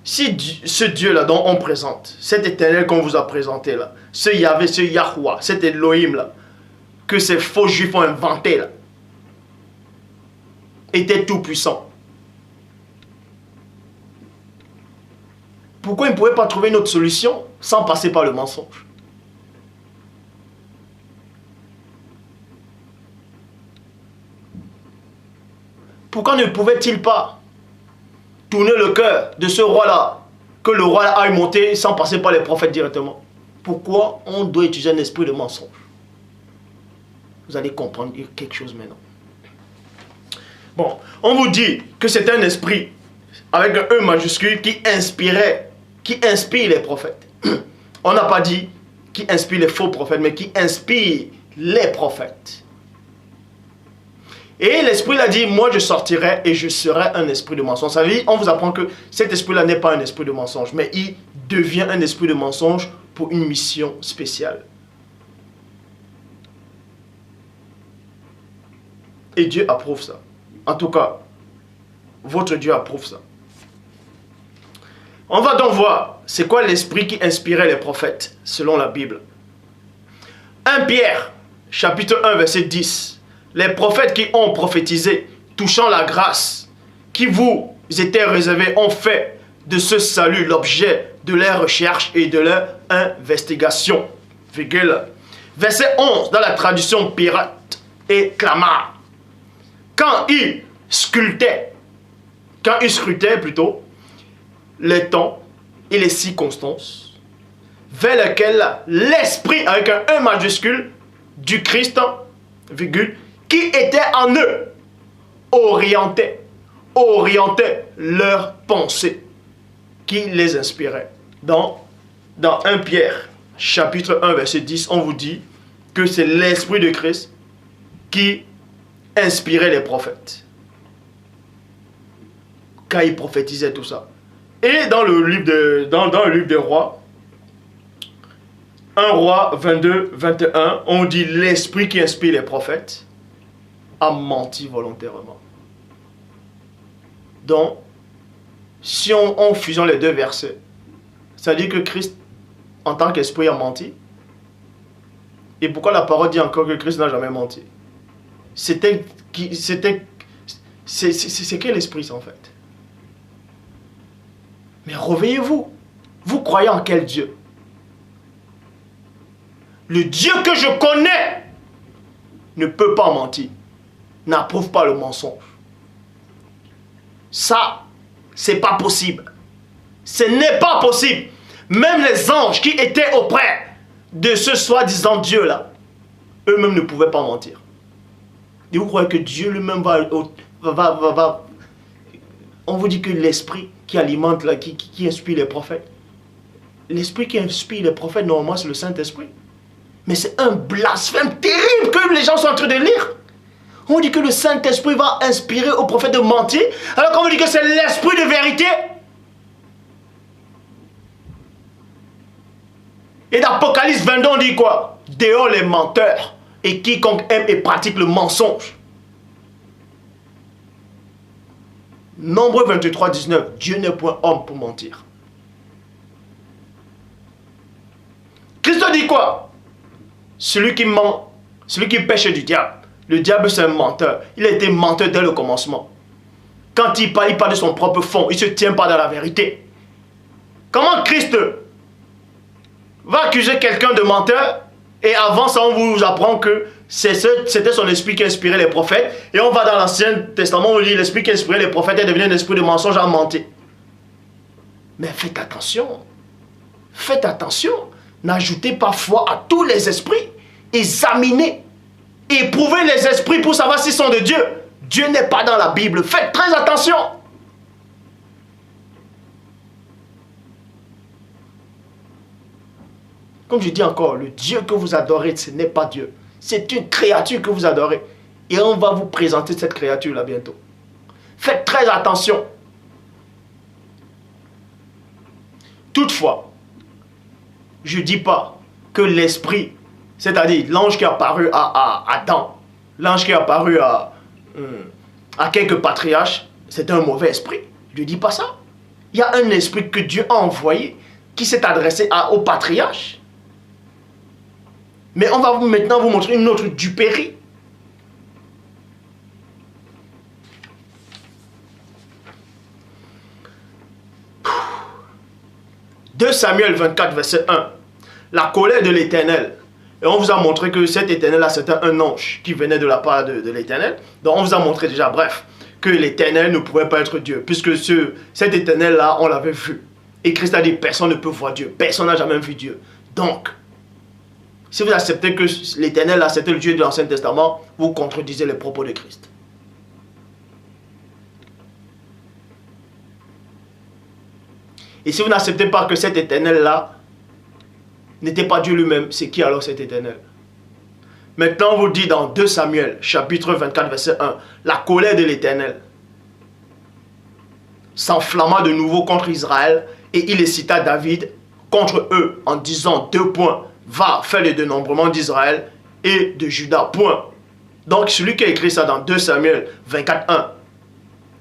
Si ce Dieu-là dont on présente, cet éternel qu'on vous a présenté là, ce Yahvé, ce Yahuwah, cet Elohim là, que ces faux juifs ont inventé là, était tout puissant. Pourquoi il ne pouvait pas trouver une autre solution sans passer par le mensonge? Pourquoi ne pouvait-il pas tourner le cœur de ce roi-là, que le roi aille monter sans passer par les prophètes directement? Pourquoi on doit utiliser un esprit de mensonge? Vous allez comprendre quelque chose maintenant. Bon, on vous dit que c'est un esprit avec un E majuscule qui inspire les prophètes. On n'a pas dit qui inspire les faux prophètes, mais qui inspire les prophètes. Et l'esprit l'a dit, moi je sortirai et je serai un esprit de mensonge. Ça veut dire, on vous apprend que cet esprit-là n'est pas un esprit de mensonge, mais il devient un esprit de mensonge pour une mission spéciale. Et Dieu approuve ça. En tout cas, votre Dieu approuve ça. On va donc voir, c'est quoi l'esprit qui inspirait les prophètes, selon la Bible. 1 Pierre, chapitre 1, verset 10. Les prophètes qui ont prophétisé, touchant la grâce qui vous était réservée, ont fait de ce salut l'objet de leur recherche et de leur investigation. Verset 11, dans la traduction pirate et clamart. Quand ils scrutaient plutôt, les temps et les circonstances vers lesquelles l'esprit avec un E majuscule du Christ, virgule, qui était en eux, orientait leurs pensées, qui les inspirait. Dans 1 Pierre, chapitre 1, verset 10, on vous dit que c'est l'esprit de Christ qui inspirait les prophètes. Quand ils prophétisaient tout ça. Et dans le livre des rois, 1 roi 22, 21, on dit l'esprit qui inspire les prophètes a menti volontairement. Donc, si on fusionne les deux versets, ça dit que Christ, en tant qu'esprit, a menti. Et pourquoi la parole dit encore que Christ n'a jamais menti? C'est quel esprit ça en fait? Mais réveillez-vous. Vous croyez en quel Dieu? Le Dieu que je connais ne peut pas mentir. N'approuve pas le mensonge. Ça, c'est pas possible. Ce n'est pas possible. Même les anges qui étaient auprès de ce soi-disant Dieu-là, eux-mêmes ne pouvaient pas mentir. Et vous croyez que Dieu lui-même va... On vous dit que l'esprit qui alimente, là, qui inspire les prophètes. L'esprit qui inspire les prophètes, normalement, c'est le Saint-Esprit. Mais c'est un blasphème terrible que les gens sont en train de lire. On dit que le Saint-Esprit va inspirer aux prophètes de mentir, alors qu'on vous dit que c'est l'esprit de vérité Et dans Apocalypse 22, on dit quoi? Dehors les menteurs et quiconque aime et pratique le mensonge. Nombre 23, 19. Dieu n'est point homme pour mentir. Christ dit quoi? Celui qui ment, celui qui pêche du diable. Le diable c'est un menteur. Il a été menteur dès le commencement. Quand il parle de son propre fond. Il ne se tient pas dans la vérité. Comment Christ va accuser quelqu'un de menteur? Et avant ça, on vous apprend que c'était son esprit qui inspirait les prophètes. Et on va dans l'Ancien Testament, on lit l'esprit qui inspirait les prophètes est devenu un esprit de mensonge à mentir. Mais faites attention. Faites attention. N'ajoutez pas foi à tous les esprits. Examinez. Éprouvez les esprits pour savoir s'ils sont de Dieu. Dieu n'est pas dans la Bible. Faites très attention. Comme je dis encore, le Dieu que vous adorez, ce n'est pas Dieu. C'est une créature que vous adorez. Et on va vous présenter cette créature-là bientôt. Faites très attention. Toutefois, je ne dis pas que l'esprit, c'est-à-dire l'ange qui est apparu à Adam, l'ange qui est apparu à quelques patriarches, c'est un mauvais esprit. Je ne dis pas ça. Il y a un esprit que Dieu a envoyé qui s'est adressé aux patriarches. Mais on va maintenant vous montrer une autre duperie. « 2 Samuel 24, verset 1. La colère de l'Éternel. » Et on vous a montré que cet Éternel-là, c'était un ange qui venait de la part de l'Éternel. Donc on vous a montré déjà, bref, que l'Éternel ne pouvait pas être Dieu. Puisque cet Éternel-là, on l'avait vu. Et Christ a dit, personne ne peut voir Dieu. Personne n'a jamais vu Dieu. Donc, si vous acceptez que l'Éternel, là, c'était le Dieu de l'Ancien Testament, vous contredisez les propos de Christ. Et si vous n'acceptez pas que cet Éternel-là n'était pas Dieu lui-même, c'est qui alors cet Éternel? Maintenant, on vous dit dans 2 Samuel, chapitre 24, verset 1, la colère de l'Éternel s'enflamma de nouveau contre Israël et il excita David contre eux en disant 2 points. Va faire le dénombrement d'Israël et de Juda. Point. Donc celui qui a écrit ça dans 2 Samuel 24:1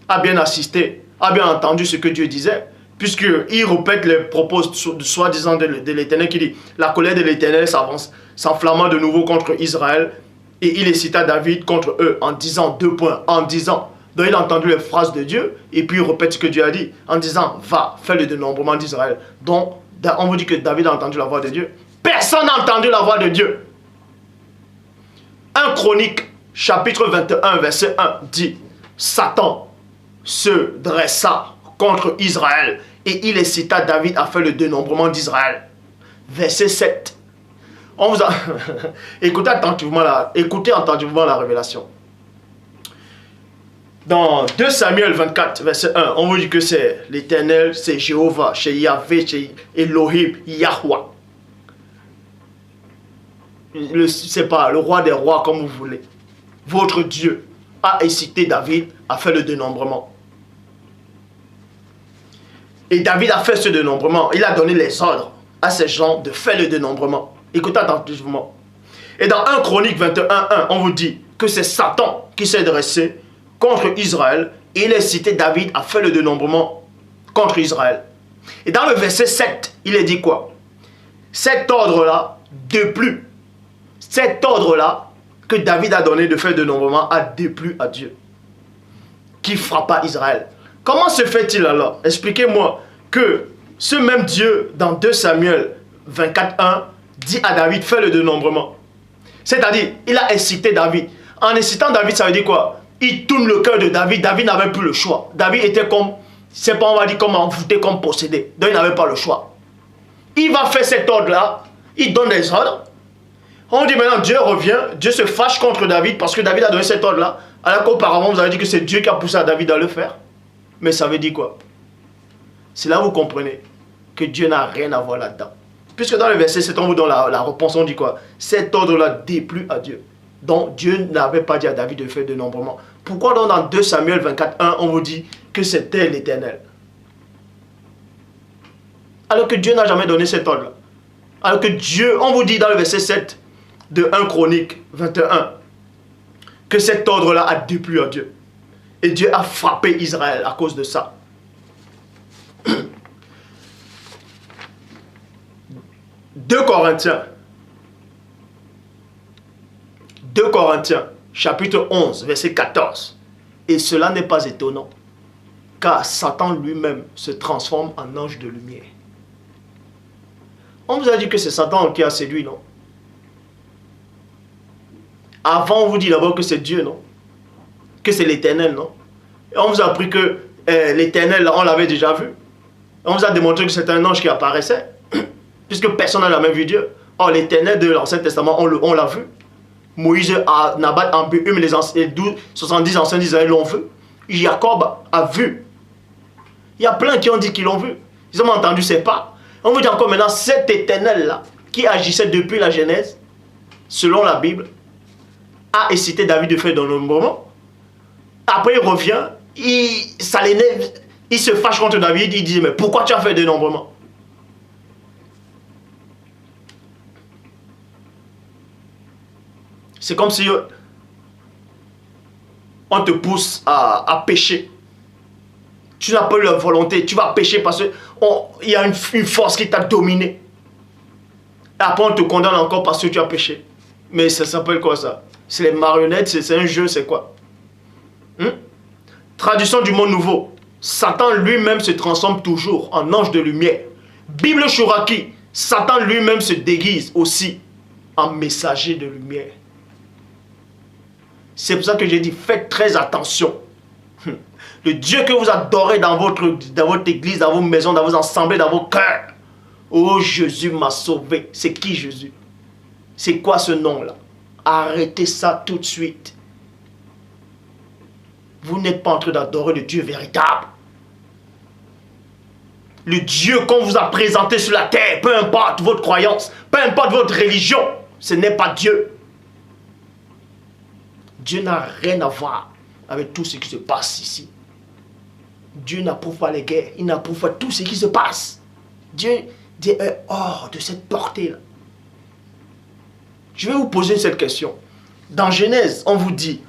a bien assisté, a bien entendu ce que Dieu disait, puisqu'il répète les propos soi-disant de l'Éternel qui dit la colère de l'Éternel s'enflamma de nouveau contre Israël et il excita David contre eux en disant 2 points. En disant. Donc il a entendu les phrases de Dieu et puis il répète ce que Dieu a dit en disant va faire le dénombrement d'Israël. Donc on vous dit que David a entendu la voix de Dieu. Personne n'a entendu la voix de Dieu. 1 Chronique, chapitre 21, verset 1, dit Satan se dressa contre Israël et il excita David à faire le dénombrement d'Israël. Verset 7. On vous a... écoutez attentivement la révélation. Dans 2 Samuel 24, verset 1, on vous dit que c'est l'Éternel, c'est Jéhovah, c'est Yahvé, c'est Elohim, Yahweh. C'est pas le roi des rois comme vous voulez. Votre Dieu a incité David à faire le dénombrement. Et David a fait ce dénombrement. Il a donné les ordres à ces gens de faire le dénombrement. Écoutez attentivement. Et dans 1 Chronique 21:1, on vous dit que c'est Satan qui s'est dressé contre Israël et il a incité David à faire le dénombrement contre Israël. Et dans le verset 7, il est dit quoi? Cet ordre-là, de plus. Cet ordre-là que David a donné de faire le dénombrement a déplu à Dieu. Qui frappa Israël. Comment se fait-il alors? Expliquez-moi que ce même Dieu, dans 2 Samuel 24:1, dit à David, fais le dénombrement. C'est-à-dire, il a incité David. En incitant David, ça veut dire quoi? Il tourne le cœur de David. David n'avait plus le choix. David était comme, c'est pas on va dire comme envoûté, comme possédé. Donc il n'avait pas le choix. Il va faire cet ordre-là. Il donne des ordres. On dit maintenant, Dieu revient, Dieu se fâche contre David parce que David a donné cet ordre-là. Alors qu'auparavant, vous avez dit que c'est Dieu qui a poussé à David à le faire. Mais ça veut dire quoi? C'est là où vous comprenez que Dieu n'a rien à voir là-dedans. Puisque dans le verset 7, on vous donne la réponse, on dit quoi? Cet ordre-là déplut à Dieu. Donc Dieu n'avait pas dit à David de faire de dénombrement. Pourquoi donc dans 2 Samuel 24:1, on vous dit que c'était l'Éternel? Alors que Dieu n'a jamais donné cet ordre-là. Alors que Dieu, on vous dit dans le verset 7 de 1 Chronique 21, que cet ordre-là a déplu à Dieu. Et Dieu a frappé Israël à cause de ça. 2 Corinthiens, chapitre 11, verset 14. Et cela n'est pas étonnant, car Satan lui-même se transforme en ange de lumière. On vous a dit que c'est Satan qui a séduit, non? Avant, on vous dit d'abord que c'est Dieu, non? Que c'est l'Éternel, non? Et on vous a appris que l'Éternel, on l'avait déjà vu. On vous a démontré que c'est un ange qui apparaissait, puisque personne n'a jamais vu Dieu. Or, l'Éternel de l'Ancien Testament, on l'a vu. Moïse, Nabat, Ambéhum, les 70 anciens d'Israël l'ont vu. Jacob a vu. Il y a plein qui ont dit qu'ils l'ont vu. Ils ont entendu ses pas. On vous dit encore maintenant, cet Éternel-là, qui agissait depuis la Genèse, selon la Bible, a incité David de faire dénombrement. Après, il revient, ça l'énerve, il se fâche contre David, il dit, mais pourquoi tu as fait dénombrement? C'est comme si on te pousse à pécher. Tu n'as pas eu la volonté, tu vas pécher parce qu'il y a une force qui t'a dominé. Et après on te condamne encore parce que tu as péché. Mais ça s'appelle quoi ça? C'est les marionnettes, c'est un jeu, c'est quoi? Traduction du monde nouveau. Satan lui-même se transforme toujours en ange de lumière. Bible Chouraki, Satan lui-même se déguise aussi en messager de lumière. C'est pour ça que j'ai dit, faites très attention. Le Dieu que vous adorez dans votre église, dans vos maisons, dans vos assemblées, dans vos cœurs. Oh, Jésus m'a sauvé. C'est qui Jésus? C'est quoi ce nom-là? Arrêtez ça tout de suite. Vous n'êtes pas en train d'adorer le Dieu véritable. Le Dieu qu'on vous a présenté sur la terre, peu importe votre croyance, peu importe votre religion, ce n'est pas Dieu. Dieu n'a rien à voir avec tout ce qui se passe ici. Dieu n'approuve pas les guerres, il n'approuve pas tout ce qui se passe. Dieu est hors de cette portée-là. Je vais vous poser cette question. Dans Genèse, on vous dit,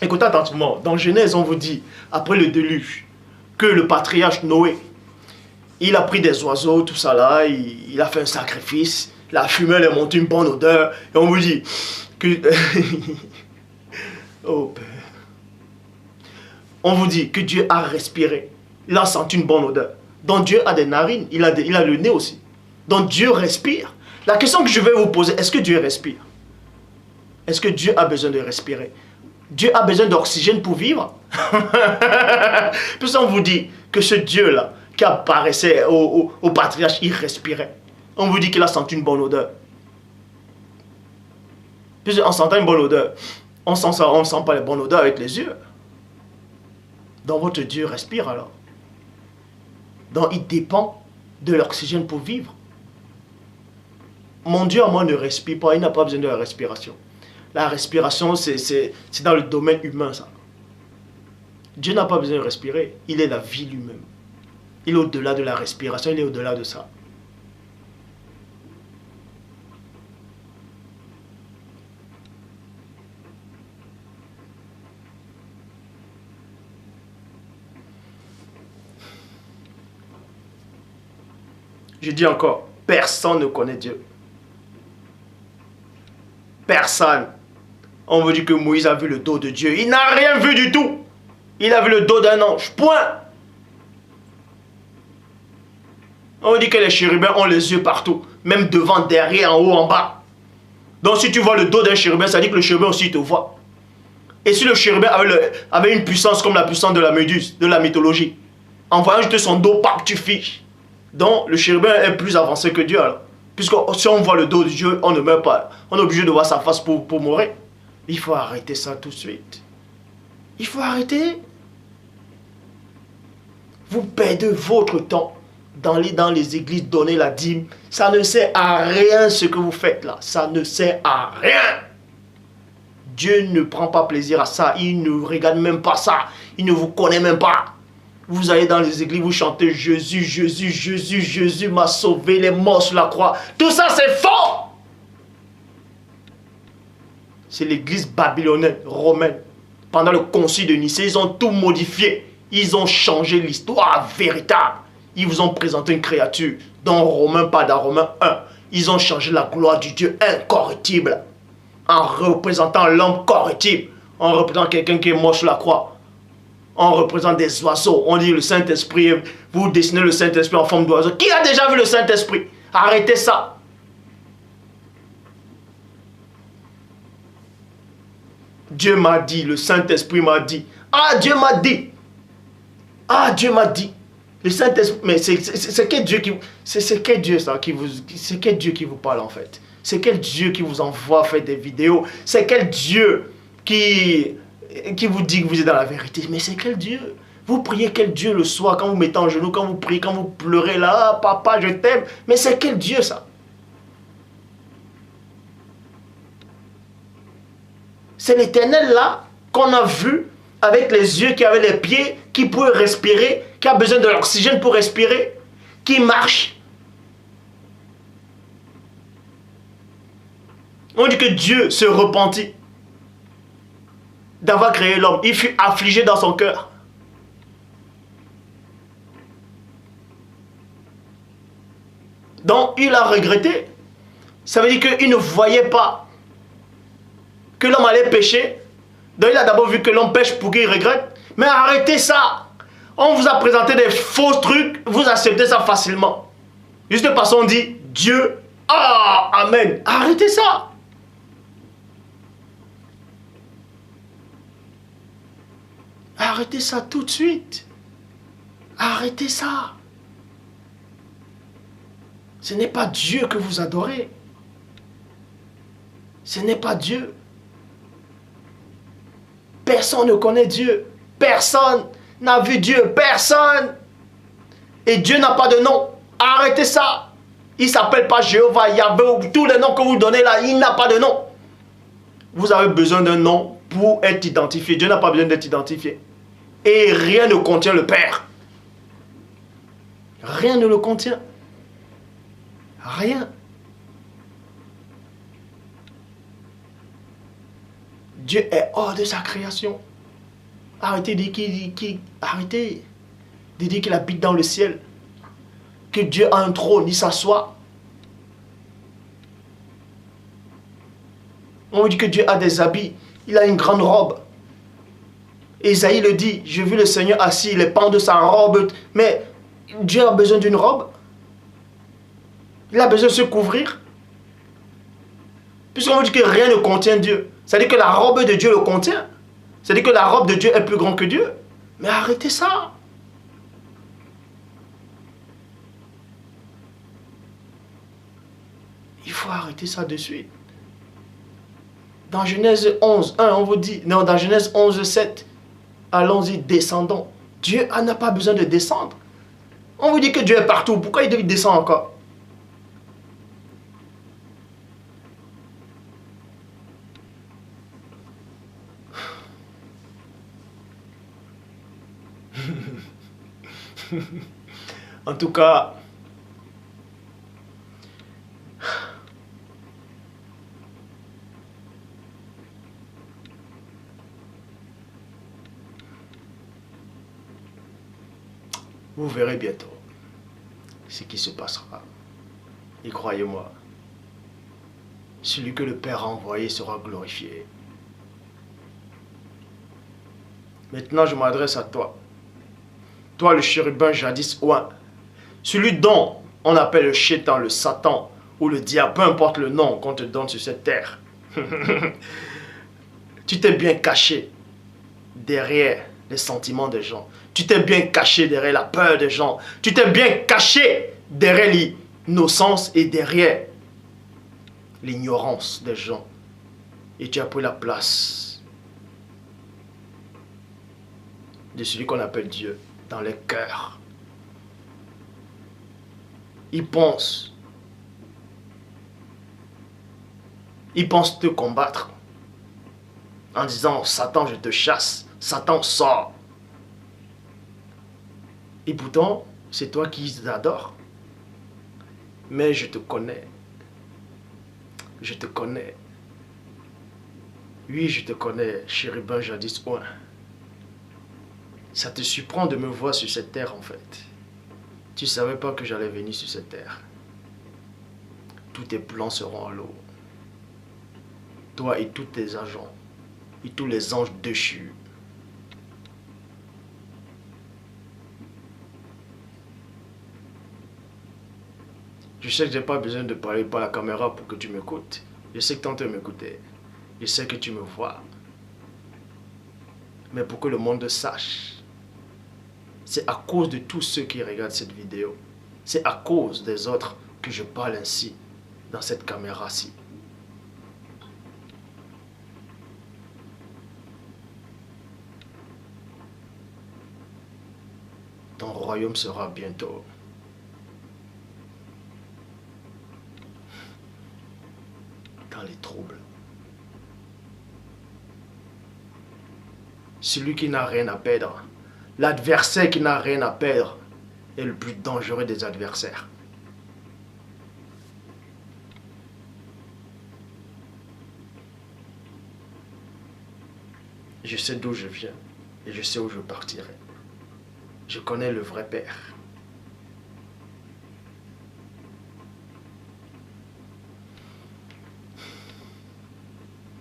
écoutez attentivement, dans Genèse, on vous dit, après le déluge, que le patriarche Noé, il a pris des oiseaux, tout ça là, il a fait un sacrifice, la fumée elle est montée une bonne odeur, et on vous dit que... Oh Père. On vous dit que Dieu a respiré. Il a senti une bonne odeur. Donc Dieu a des narines. Il a le nez aussi. Donc Dieu respire. La question que je vais vous poser, est-ce que Dieu respire? Est-ce que Dieu a besoin de respirer? Dieu a besoin d'oxygène pour vivre? Puis on vous dit que ce Dieu-là, qui apparaissait au patriarche, il respirait. On vous dit qu'il a senti une bonne odeur. Puis en sentant une bonne odeur, on ne sent pas les bonnes odeurs avec les yeux. Donc votre Dieu respire alors. Donc il dépend de l'oxygène pour vivre. Mon Dieu à moi ne respire pas, il n'a pas besoin de la respiration. La respiration c'est dans le domaine humain ça. Dieu n'a pas besoin de respirer, il est la vie lui-même. Il est au-delà de la respiration, il est au-delà de ça. Je dis encore, personne ne connaît Dieu. Personne. On vous dit que Moïse a vu le dos de Dieu. Il n'a rien vu du tout. Il a vu le dos d'un ange. Point. On vous dit que les chérubins ont les yeux partout. Même devant, derrière, en haut, en bas. Donc si tu vois le dos d'un chérubin, ça dit que le chérubin aussi te voit. Et si le chérubin avait une puissance comme la puissance de la méduse, de la mythologie, en voyant juste son dos, pap, tu fiches. Donc le chérubin est plus avancé que Dieu alors. Puisque si on voit le dos de Dieu, on ne meurt pas. On est obligé de voir sa face pour mourir. Il faut arrêter ça tout de suite. Il faut arrêter. Vous perdez votre temps dans les églises, donner la dîme. Ça ne sert à rien ce que vous faites là. Ça ne sert à rien. Dieu ne prend pas plaisir à ça. Il ne regarde même pas ça. Il ne vous connaît même pas. Vous allez dans les églises, vous chantez Jésus, Jésus, Jésus, Jésus m'a sauvé, les morts sur la croix. Tout ça, c'est faux. C'est l'église babylonienne, romaine. Pendant le concile de Nicée, ils ont tout modifié. Ils ont changé l'histoire véritable. Ils vous ont présenté une créature dans Romains, pas dans Romains 1. Ils ont changé la gloire du Dieu incorruptible en représentant l'homme corruptible, en représentant quelqu'un qui est mort sur la croix. On représente des oiseaux. On dit le Saint-Esprit, vous dessinez le Saint-Esprit en forme d'oiseau. Qui a déjà vu le Saint-Esprit? Arrêtez ça. Dieu m'a dit, le Saint-Esprit m'a dit. Ah, Dieu m'a dit. Ah, Dieu m'a dit. Le Saint-Esprit, mais c'est quel Dieu qui... C'est quel Dieu ça qui vous... C'est quel Dieu qui vous parle en fait? C'est quel Dieu qui vous envoie faire des vidéos? C'est quel Dieu qui vous dit que vous êtes dans la vérité? Mais c'est quel Dieu? Vous priez quel Dieu le soir quand vous mettez en genoux, quand vous priez, quand vous pleurez là, ah, papa, je t'aime. Mais c'est quel Dieu ça? C'est l'Éternel là qu'on a vu avec les yeux, qui avaient les pieds, qui pouvait respirer, qui a besoin de l'oxygène pour respirer, qui marche. On dit que Dieu se repentit d'avoir créé l'homme. Il fut affligé dans son cœur. Donc il a regretté. Ça veut dire qu'il ne voyait pas que l'homme allait pécher. Donc il a d'abord vu que l'homme pêche pour qu'il regrette. Mais arrêtez ça. On vous a présenté des faux trucs. Vous acceptez ça facilement. Juste parce qu'on dit Dieu. Ah, amen. Arrêtez ça. Arrêtez ça tout de suite. Arrêtez ça. Ce n'est pas Dieu que vous adorez. Ce n'est pas Dieu. Personne ne connaît Dieu. Personne n'a vu Dieu. Personne. Et Dieu n'a pas de nom. Arrêtez ça. Il ne s'appelle pas Jéhovah, Yahvé, ou tous les noms que vous donnez là, il n'a pas de nom. Vous avez besoin d'un nom pour être identifié. Dieu n'a pas besoin d'être identifié. Et rien ne contient le Père. Rien ne le contient. Rien. Dieu est hors de sa création. Arrêtez de dire arrêtez de dire qu'il habite dans le ciel. Que Dieu a un trône, il s'assoit. On dit que Dieu a des habits. Il a une grande robe. Ésaïe le dit, j'ai vu le Seigneur assis, les pans de sa robe. Mais Dieu a besoin d'une robe. Il a besoin de se couvrir. Puisqu'on dit que rien ne contient Dieu. C'est-à-dire que la robe de Dieu le contient. C'est-à-dire que la robe de Dieu est plus grande que Dieu. Mais arrêtez ça. Il faut arrêter ça de suite. Dans Genèse 11, 1, on vous dit, non, dans Genèse 11, 7, allons-y, descendons. Dieu n'a pas besoin de descendre. On vous dit que Dieu est partout. Pourquoi il descend encore? En tout cas, vous verrez bientôt ce qui se passera. Et croyez-moi, celui que le Père a envoyé sera glorifié. Maintenant, je m'adresse à toi. Toi, le chérubin jadis oint. Celui dont on appelle le chétan, le Satan ou le diable, peu importe le nom qu'on te donne sur cette terre. Tu t'es bien caché derrière les sentiments des gens. Tu t'es bien caché derrière la peur des gens. Tu t'es bien caché derrière l'innocence et derrière l'ignorance des gens. Et tu as pris la place de celui qu'on appelle Dieu dans les cœurs. Ils pensent te combattre en disant Satan, je te chasse. Satan, sort. Et pourtant, c'est toi qui les adores. Mais je te connais. Je te connais. Oui, je te connais, chérubin jadis oint. Ça te surprend de me voir sur cette terre en fait. Tu savais pas que j'allais venir sur cette terre. Tous tes plans seront à l'eau. Toi et tous tes agents. Et tous les anges déchus. Je sais que j'ai pas besoin de parler par la caméra pour que tu m'écoutes. Je sais que tu entends m'écouter. Je sais que tu me vois. Mais pour que le monde sache, c'est à cause de tous ceux qui regardent cette vidéo. C'est à cause des autres que je parle ainsi dans cette caméra-ci. Ton royaume sera bientôt. Dans les troubles. Celui qui n'a rien à perdre, l'adversaire qui n'a rien à perdre, est le plus dangereux des adversaires. Je sais d'où je viens et je sais où je partirai. Je connais le vrai Père.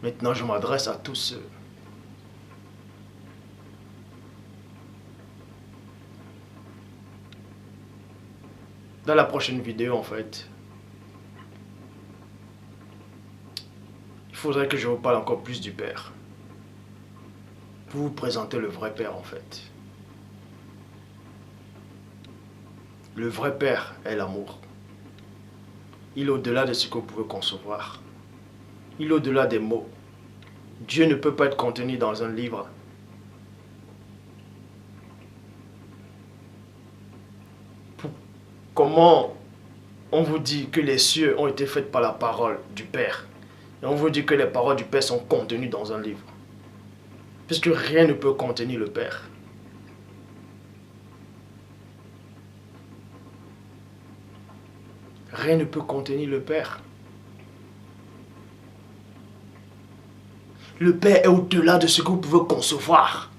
Maintenant, je m'adresse à tous ceux dans la prochaine vidéo, en fait, il faudrait que je vous parle encore plus du Père. Pour vous présenter le vrai Père, en fait. Le vrai Père est l'amour. Il est au-delà de ce que vous pouvez concevoir. Il est au-delà des mots. Dieu ne peut pas être contenu dans un livre. Comment on vous dit que les cieux ont été faits par la parole du Père, et on vous dit que les paroles du Père sont contenues dans un livre, puisque rien ne peut contenir le Père. Rien ne peut contenir le Père. Le Père est au-delà de ce que vous pouvez concevoir.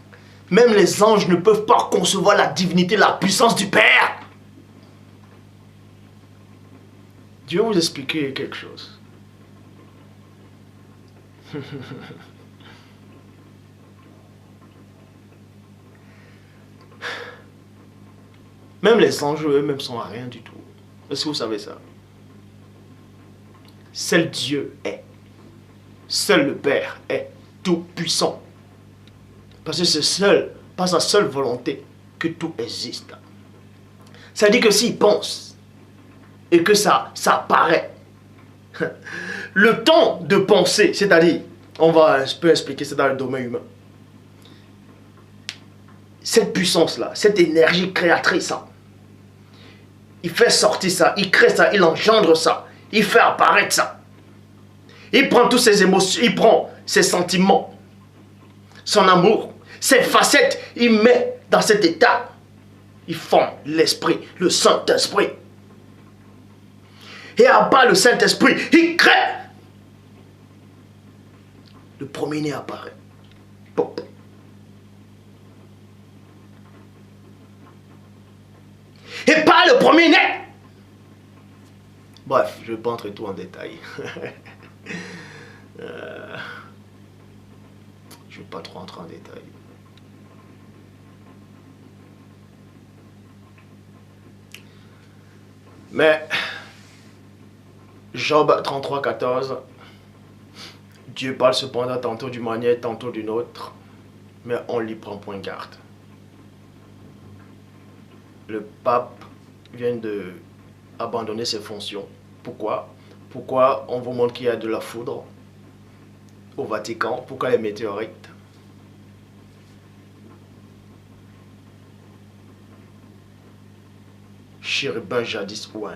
Même les anges ne peuvent pas concevoir la divinité, la puissance du Père. Je vais vous expliquer quelque chose. Même les anges eux-mêmes sont à rien du tout. Est-ce que vous savez ça? Seul Dieu est. Seul le Père est tout puissant. Parce que c'est seul, par sa seule volonté, que tout existe. Ça veut dire que s'il pense et que ça paraît, le temps de penser, c'est-à-dire, je peux expliquer ça dans le domaine humain. Cette puissance-là, cette énergie créatrice, ça, il fait sortir ça, il crée ça, il engendre ça, il fait apparaître ça. Il prend toutes ses émotions, il prend ses sentiments, son amour, ses facettes, il met dans cet état. Il forme l'esprit, le Saint-Esprit. Et à part le Saint-Esprit, il crée. Le premier-né apparaît. Pop. Et par le premier-né. Bref, je ne vais pas entrer tout en détail. Je ne vais pas trop entrer en détail. Mais Job 33, 14, Dieu parle cependant tantôt d'une manière, tantôt d'une autre, mais on n'y prend point garde. Le pape vient de abandonner ses fonctions. Pourquoi? Pourquoi on vous montre qu'il y a de la foudre au Vatican? Pourquoi les météorites? Chérubin jadis oint.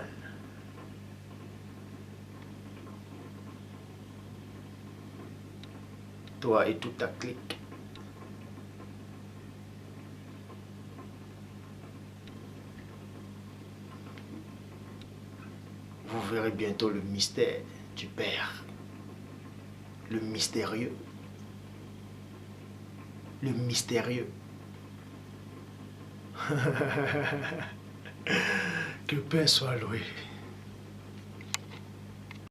Toi et toute ta clique. Vous verrez bientôt le mystère du Père. Le mystérieux. Le mystérieux. Que le Père soit loué.